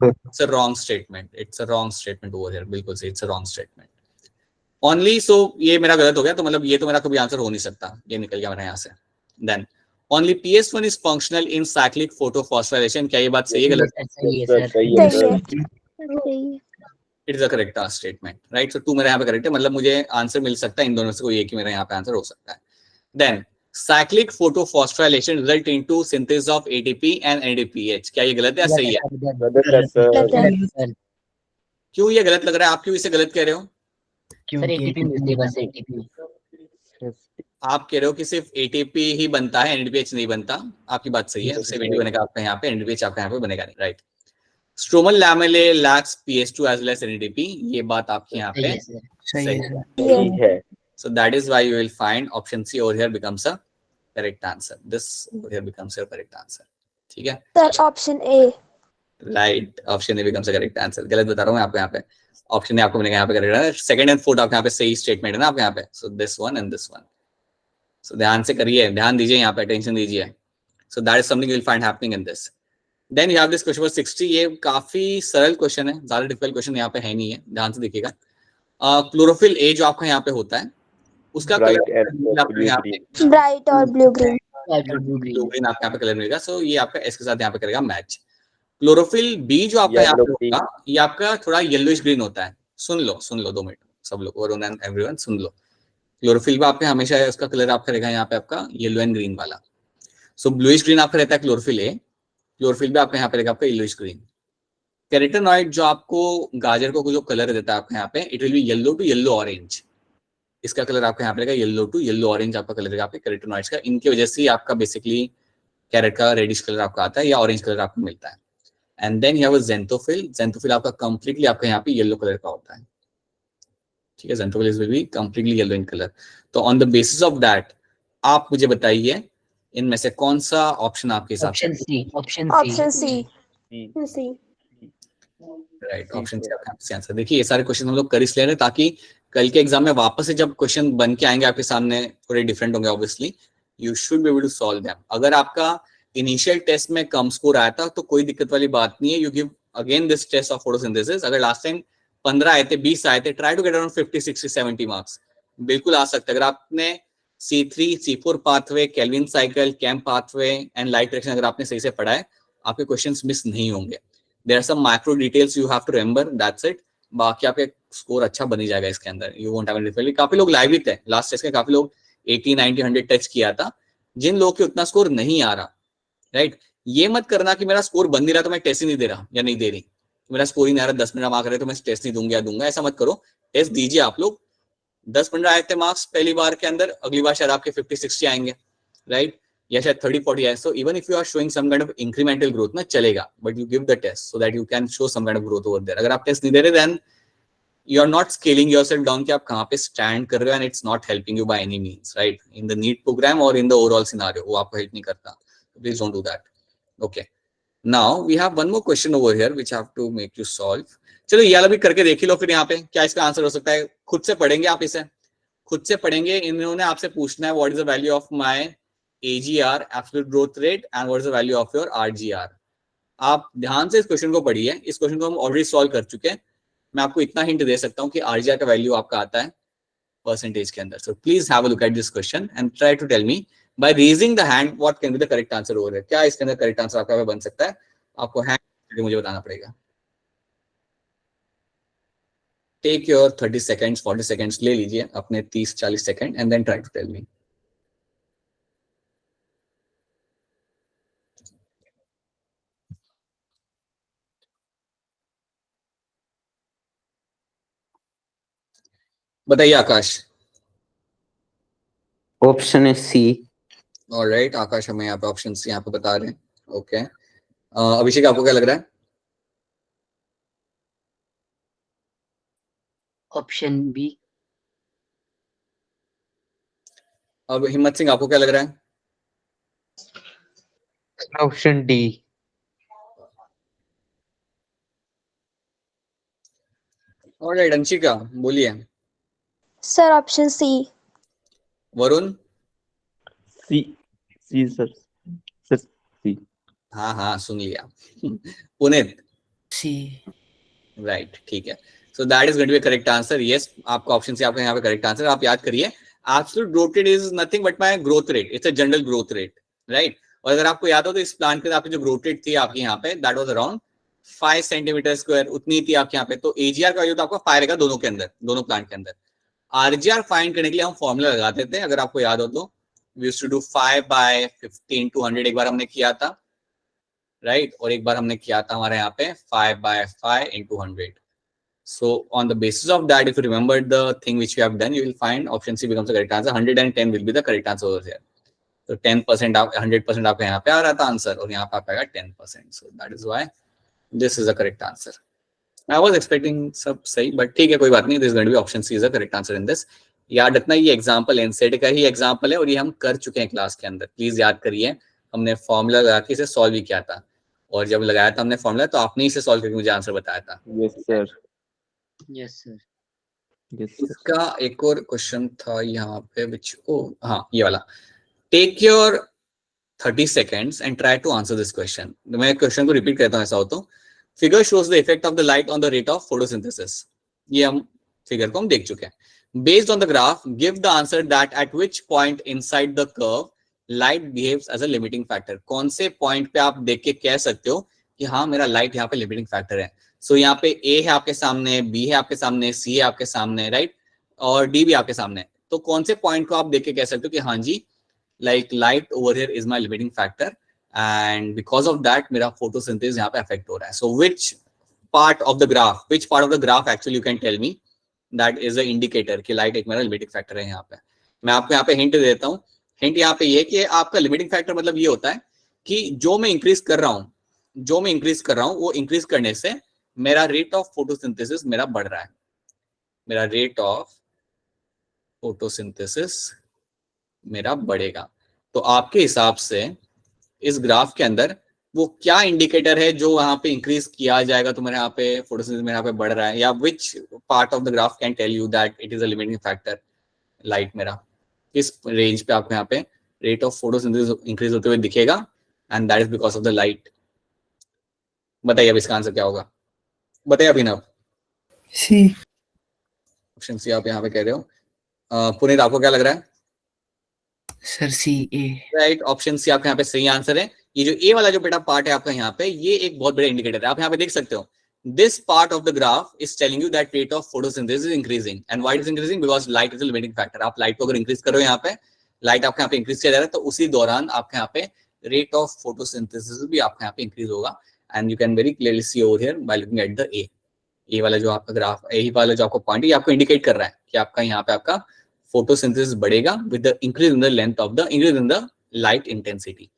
It's a wrong statement. It's a wrong statement over here। बिल्कुल सही, it's a wrong statement। Only so ये मेरा गलत हो गया, तो मतलब ये तो मेरा कभी आंसर हो नहीं सकता, ये निकल गया मेरा यहाँ से। Then only PS1 is functional in cyclic photophosphorylation। क्या ये बात सही है गलत? सही है, sir. सही है सही है। सही है। It is a correct statement, right. So 2 मेरा यहाँ पे करेक्ट है, मतलब मुझे आंसर मिल सकता है इन दोनों से कोई एक ही मेरा यहाँ पे आंसर हो सकता है। Then cyclic photophosphorylation result into synthesis of ATP and NADPH. क्या ये गलत है या सही है? गलत है सर। सर, क्यों ये गलत लग रहा है? आप क्यों इसे गलत कह रहे हो? ATP मिलती है बस, ATP। आप कह रहे हो कि सिर्फ एटीपी ही बनता है, एनएडीपीएच नहीं बनता। आपकी बात सही है, सिर्फ एटीपी बनेगा आपका यहाँ पे, एनएडीपीएच आपका यहाँ पे बनेगा नहीं, right. Stromal lamellae lacks PS2 as well as NADP, ये बात आपकी यहाँ पे सही है। सही है। So that is why you will find option C over here becomes a correct answer. This over here becomes your correct answer. ठीक है? Sir option A. Right, option A becomes a correct answer। गलत बता रहा हूँ मैं आपको यहाँ पे। Option A आपको मिलेगा यहाँ पे correct है। Second and fourth आपके यहाँ पे सही statement है ना आपके यहाँ पे। So this one and this one. So ध्यान से करिए, ध्यान दीजिए यहाँ पे, attention दीजिए। So that is something you will find happening in this. Then you have this question number 60। ये काफी सरल क्वेश्चन है, ज्यादा डिफिकल्ट क्वेश्चन यहाँ पे है नहीं है, ध्यान से देखिएगा। क्लोरोफिल ए जो आपका यहाँ पे होता है उसका Bright कलर and आपको यहाँ पे ब्राइट और blue green. Blue green। Blue green आपको यहाँ पे कलर मिलेगा। सो ये आपका एस के साथ यहाँ पे करेगा मैच। क्लोरोफिल बी जो आपका यहाँ पे Yellow होगा ये आपका थोड़ा येलोइश ग्रीन होता है। सुन लो 2 मिनट सब लोग, Varun and everyone soon low. Chlorophyll में आपके हमेशा उसका कलर आपका रहेगा यहाँ पे आपका येलो एंड ग्रीन वाला। सो ब्लूइश ग्रीन आपका रहता है क्लोरोफिल ए, क्लोरोफिल भी आपका यहाँ पे रहेगा आपका येलोइश ग्रीन। कैरोटेनॉइड जो आपको गाजर को जो कलर देता है आपका यहाँ पे, it will be yellow to yellow orange. इसका कलर आपका यहाँ पे रहेगा येलो टू येलो ऑरेंज आपका कलर रहेगा आपके कैरोटेनॉइड्स का। इनकी वजह से आपका बेसिकली कैरेट का रेडिश कलर आपका आता है या ऑरेंज कलर आपको मिलता है। And then you have a xanthophyll. Xanthophyll आपका कंप्लीटली आपका यहाँ पे येलो कलर का होता है, ठीक है। Xanthophyll is will be completely yellow in colour. तो on the basis of that आप मुझे बताइए इनमें से कौन सा ऑप्शन आपके हिसाब से? Option C. Right, option C आपका आंसर। देखिए ये सारे क्वेश्चन हम लोग कर इसलिए रहे ताकि कल के एग्जाम में वापस से जब क्वेश्चन बन के आएंगे आपके सामने थोड़े डिफरेंट होंगे, obviously you should be able to solve them. अगर आपका इनिशियल टेस्ट में कम स्कोर आया था तो कोई दिक्कत वाली बात नहीं है, you give again this test of photosynthesis. अगर लास्ट टाइम 15 आए थे, 20 आए थे, try to get around 50, 60, 70 marks बिल्कुल आ सकते हैं। अगर आपने C3, C4 pathway, Calvin cycle, कैम्प पाथवे एंड लाइट रिएक्शन अगर आपने सही से पढ़ा है, आपके क्वेश्चंस मिस नहीं होंगे। There are some micro details you have to remember, that's it. बाकी आपके स्कोर अच्छा बन ही जाएगा इसके अंदर, you won't have any difficulty. काफी लोग लाइव भी थे लास्ट टेस्ट के, काफी लोग 80, 90, 100 टच किया था। जिन लोगों के उतना स्कोर नहीं आ रहा, राइट, ये मत करना कि मेरा स्कोर बन नहीं रहा तो मैं टेस्ट ही नहीं दे रहा या नहीं दे रही, मेरा स्कोर ही नहीं आ रहा, 10 मिनट मार्क रहे तो मैं टेस्ट नहीं दूंगा या दूंगा, ऐसा मत करो। टेस्ट दीजिए आप लोग। 10-15 आए थे मार्क्स पहली बार के अंदर, अगली बार शायद आपके 50-60 आएंगे, राइट, या शायद 30-40 आए। So even if you are showing some kind of incremental growth ना चलेगा, but you give the test so that you can show some kind of growth over there. अगर आप टेस्ट नहीं दे रहे then you are not scaling yourself down कि आप कहाँ पे स्टैंड कर रहे हो, and it's not helping you by any means, right, in the NEET program और इन द ओवरऑल सिनेरियो, वो आपको हेल्प नहीं करता। Please don't do that. Okay, now we have one more question over here which I have to make you solve. चलो ये वाला भी करके देख ही लो फिर यहाँ पे क्या इसका आंसर हो सकता है। खुद से पढ़ेंगे आप, इसे खुद से पढ़ेंगे। इन्होंने आपसे पूछना है what is the value of my AGR absolute growth rate and what is the value of your RGR। आप ध्यान से इस क्वेश्चन को पढ़िए। इस क्वेश्चन को हम ऑलरेडी सॉल्व कर चुके हैं। मैं आपको इतना हिंट दे सकता हूँ कि RGR का वैल्यू आपका आता है परसेंटेज के अंदर. So please have a look at this question and try to tell me by raising the hand what can be the correct answer over here. क्या इसके अंदर correct answer आपका बन सकता है? आपको hand करके मुझे बताना पड़ेगा. Take your 30 seconds, 40 seconds ले लीजिए अपने 30-40 second and then try to tell me. बताइए आकाश. ऑप्शन है सी. ऑलराइट, आकाश हमें यहाँ पे ऑप्शन यहाँ पे बता रहे हैं. ओके, अभिषेक आपको क्या लग रहा है? Option B. अब हिम्मत सिंह आपको क्या लग रहा है? Option D. ऑलराइट, अंशिका बोलिए. Sir option C. Varun? C. C sir. Sir C. हाँ हाँ सुन लिया. पुनीत? सी. राइट, ठीक है. So that is going to be correct answer. Yes, आपका ऑप्शन सी आपका यहाँ पे करेक्ट आंसर. आप याद करिए, absolute growth rate is nothing but my growth rate. It's a general growth rate, right. और अगर आपको याद हो तो इस प्लांट के आपकी जो ग्रोथ रेट थी आपकी यहाँ पे, that was around 5 centimetre square, उतनी थी आपके यहाँ पे. तो एजीआर का वैल्यू तो आपका 5 रहेगा दोनों के अंदर, दोनों प्लांट के अंदर. आरजीआर फाइंड करने के लिए हम फॉर्मूला लगाते थे, अगर आपको याद हो तो. We used to do 5/15 to 100 एक बार हमने किया था, राइट. और एक बार हमने किया था हमारे यहाँ पे 5/5 into 100. So on the basis of that, if you remember the thing which we have done, you will find option C becomes the correct answer. 110 will be the correct answer over here. So 10% आप 100% आपका यहाँ पे आ रहा था आंसर, और यहाँ पे आपका 10%. So that is why this is the correct answer. I was expecting सब सही, but ठीक है कोई बात नहीं. This is going to be option C is the correct answer in this. याद रखना ये एग्जाम्पल एनसेट का ही एग्जाम्पल है, और ये हम कर चुके हैं क्लास के अंदर. प्लीज याद करिए, हमने फॉर्मूला लगा के इसे सॉल्व भी किया था, और जब लगाया था हमने फॉर्मूला तो आपने इसे सॉल्व करके मुझे आंसर बताया था. Yes sir. Yes sir. Yes sir. इसका एक और क्वेश्चन था यहाँ पे which, हाँ ये वाला. Take your 30 seconds and try to answer this question. मैं क्वेश्चन को रिपीट करता हूँ ऐसा हो तो. Figure shows the effect of the light on the rate of photosynthesis. ये हम फिगर को हम देख चुके हैं. Based on the graph give the answer that at which point inside the curve light behaves as a limiting factor. कौन से पॉइंट पे आप देख के कह सकते हो कि हाँ मेरा लाइट यहाँ पे लिमिटिंग फैक्टर है. सो यहाँ पे ए है आपके सामने, बी है आपके सामने, सी है आपके सामने, राइट, और डी भी आपके सामने. तो कौन से पॉइंट को आप देख के कह सकते हो कि हाँ जी like light over here is my limiting factor, and because of that मेरा फोटोसिंथेसिस यहाँ पे अफेक्ट हो रहा है. So which part of the graph actually you can tell me that is a indicator कि लाइट एक मेरा लिमिटिंग फैक्टर है. यहाँ पे मैं आपको यहाँ पे हिंट दे देता हूँ. हिंट यहाँ पे ये कि आपका लिमिटिंग फैक्टर मतलब ये होता है कि जो मैं इंक्रीज कर रहा हूँ वो इंक्रीज करने से मेरा रेट ऑफ फोटोसिंथेसिस मेरा बढ़ रहा है. मेरा रेट ऑफ फोटोसिंथेसिस मेरा बढ़ेगा. तो आपके हिसाब से इस ग्राफ के अंदर वो क्या इंडिकेटर है जो वहां पे इंक्रीज किया जाएगा तो मेरे यहाँ पे फोटोसिंथेसिस मेरे यहाँ पे बढ़ रहा है, या which part of the graph can tell you that it is a limiting factor. Light मेरा किस रेंज पे आपको यहाँ पे रेट ऑफ फोटोसिंथेसिस इंक्रीज होते हुए दिखेगा, and that is because of the light. बताइए अब इसका आंसर क्या होगा. बताइए अभिनव. सी. ऑप्शन सी आप यहाँ पे कह रहे हो. पुनीत आपको क्या लग रहा है? सर सी ए. राइट, ऑप्शन सी आपके यहाँ पे सही आंसर है. ये जो ए वाला जो बेटा पार्ट है आपका यहाँ पे, ये एक बहुत बड़ा इंडिकेटर है. आप यहाँ पे देख सकते हो this part of the graph is telling you that rate of photosynthesis is increasing. And why is increasing? Because light is a limiting factor. आप लाइट को अगर इंक्रीज करो यहाँ पे, लाइट आपके यहाँ पे इंक्रीज किया जा रहा है, तो उसी दौरान आपके यहाँ पे रेट ऑफ फोटोसिंथेसिस भी आपके यहाँ पे इंक्रीज होगा. And you can very clearly see over here by looking at the ए वाला जो आपका ग्राफ, ए वाला जो आपको पॉइंट है, आपको इंडिकेट कर रहा है कि आपका यहाँ पे आपका फोटोसिंथेसिस बढ़ेगा with the increase in the length of the increase in the light intensity.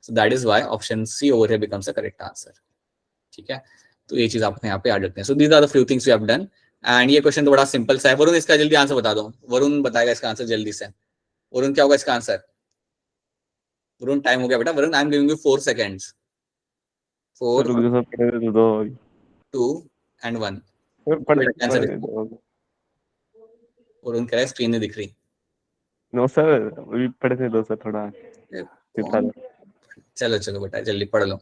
So that is why option C over here becomes the correct answer. ठीक है, तो ये चीज आपको यहाँ पे याद रखते हैं. So these are the few things we have done. And ये क्वेश्चन तो बड़ा सिंपल सा है. वरुण इसका जल्दी आंसर बता दो. वरुण बताएगा इसका आंसर जल्दी से. वरुण क्या होगा इसका आंसर? वरुण टाइम हो गया बेटा. Varun I am giving you 4 seconds. 4 2 and 1. Varun कह रहा है स्क्रीन नहीं दिख रही. नो सर अभी पढ़ने दो सर थोड़ा. चलो चलो बेटा जल्दी पढ़ लो.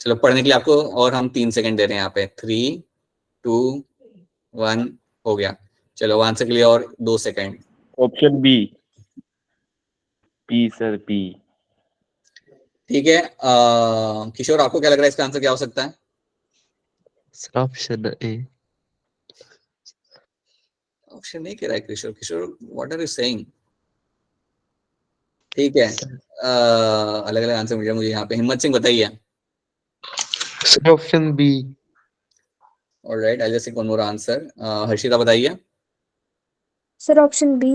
चलो पढ़ने के लिए आपको और हम 3 सेकंड दे रहे हैं यहाँ पे. 3 2 1 हो गया. चलो आंसर के लिए और 2 second. Option B, B sir, B. ठीक है, किशोर आपको क्या लग रहा है इसका आंसर क्या हो सकता है? Sir option A. ऑप्शन नहीं कह रहा है किशोर। किशोर व्हाट आर यू सेइंग? ठीक है, अलग अलग आंसर मिल रहा है मुझे यहाँ पे। हिम्मत सिंह बताइए। Sir option B. Alright, I just take one more answer. Harshita बताइए। Sir option B.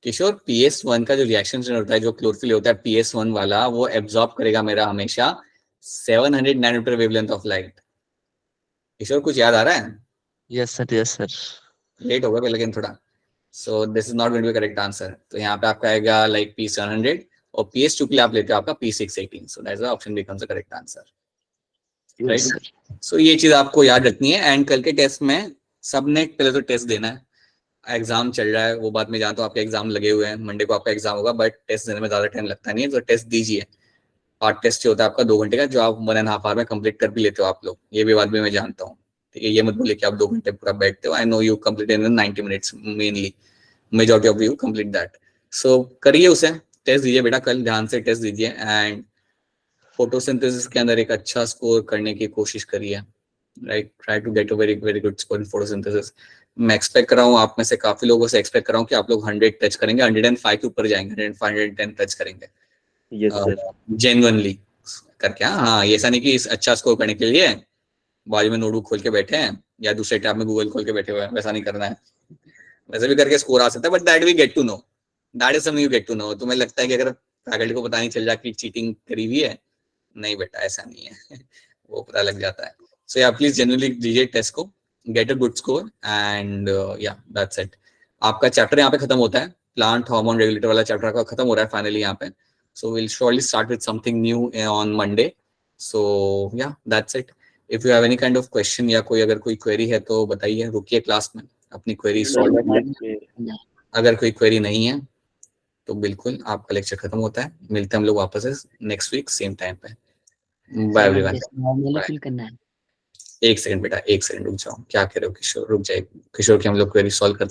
किशोर, PS1 का जो रिएक्शन होता है, जो क्लोरोफिल होता है PS1 वाला, वो एब्जॉर्ब करेगा मेरा हमेशा 700 nanometer wavelength of light. Kishore कुछ याद आ रहा है? Yes sir, yes sir. Late होगा लेकिन थोड़ा। So this is not going to be correct answer. तो यहाँ पे आपका आएगा लाइक P700 और PS2 के लिए आप लेते हो आपका P618। So that's the option becomes the correct answer, right? So ये चीज आपको याद रखनी है। एंड कल के टेस्ट में सबने पहले तो टेस्ट देना है। एग्जाम चल रहा है वो बात में जानता हूँ, आपके एग्जाम लगे हुए हैं, मंडे को आपका एग्जाम होगा, बट टेस्ट देने में ज्यादा टाइम लगता नहीं है, तो टेस्ट दीजिए। पार्ट टेस्ट जो होता है आपका 2 घंटे का, जो आप 1.5 आवर में कंप्लीट कर भी लेते हो आप लोग, ये भी बात भी मैं जानता हूँ। ठीक है, ये मत बोले कि आप 2 घंटे पूरा बैठते हो। I know you complete in 90 minutes mainly, majority of you complete that. So करिए उसे, टेस्ट दीजिए बेटा, कल ध्यान से टेस्ट दीजिए। एंड फोटोसिंथेसिस के अंदर एक अच्छा स्कोर करने की कोशिश करिए, right? Try to get a very very good score in photosynthesis. मैं एक्सपेक्ट कर रहा हूँ आप में से काफी लोगों से एक्सपेक्ट कर रहा हूँ कि आप लोग 100 टच करेंगे, 105 के ऊपर जाएंगे, 105 110 टच करेंगे यस सर। जेन्युइनली करके। हाँ, ये ऐसा नहीं कि इस अच्छा स्कोर करने के लिए बाजू में नोटबुक खोल के बैठे हैं या दूसरे टैब में गूगल खोल के बैठे हुए हैं, वैसा नहीं करना है। वैसे भी करके स्कोर आ सकता है, but that we get to know, that is something you get to know. तुम्हें लगता है कि अगर फैकल्टी को पता नहीं चल जाए कि चीटिंग करी हुई है, नहीं बेटा ऐसा नहीं है वो पता लग जाता है। सो या प्लीज जेन्युइनली दीजिए टेस्ट को, get a good score and yeah that's it. आपका चैप्टर यहाँ पे खत्म होता है, प्लांट हार्मोन रेगुलेटर वाला चैप्टर आपका खत्म हो रहा है फाइनली यहाँ पे। So will surely start with something new on Monday. So yeah that's it. If you have any kind of question या कोई अगर कोई क्वेरी है तो बताइए, रुकिए क्लास में अपनी क्वेरी सॉल्व। अगर कोई क्वेरी नहीं है तो बिल्कुल आपका लेक्चर खत्म होता है। मिलते हैं हम लोग वापस नेक्स्ट वीक सेम टाइम पे। Bye everyone. नॉर्मली फिल करना है। एक सेकंड बेटा, एक सेकंड रुक जाओ। क्या कह रहे हो किशोर? रुक जाए किशोर की हम लोग क्वेरी सॉल्व करते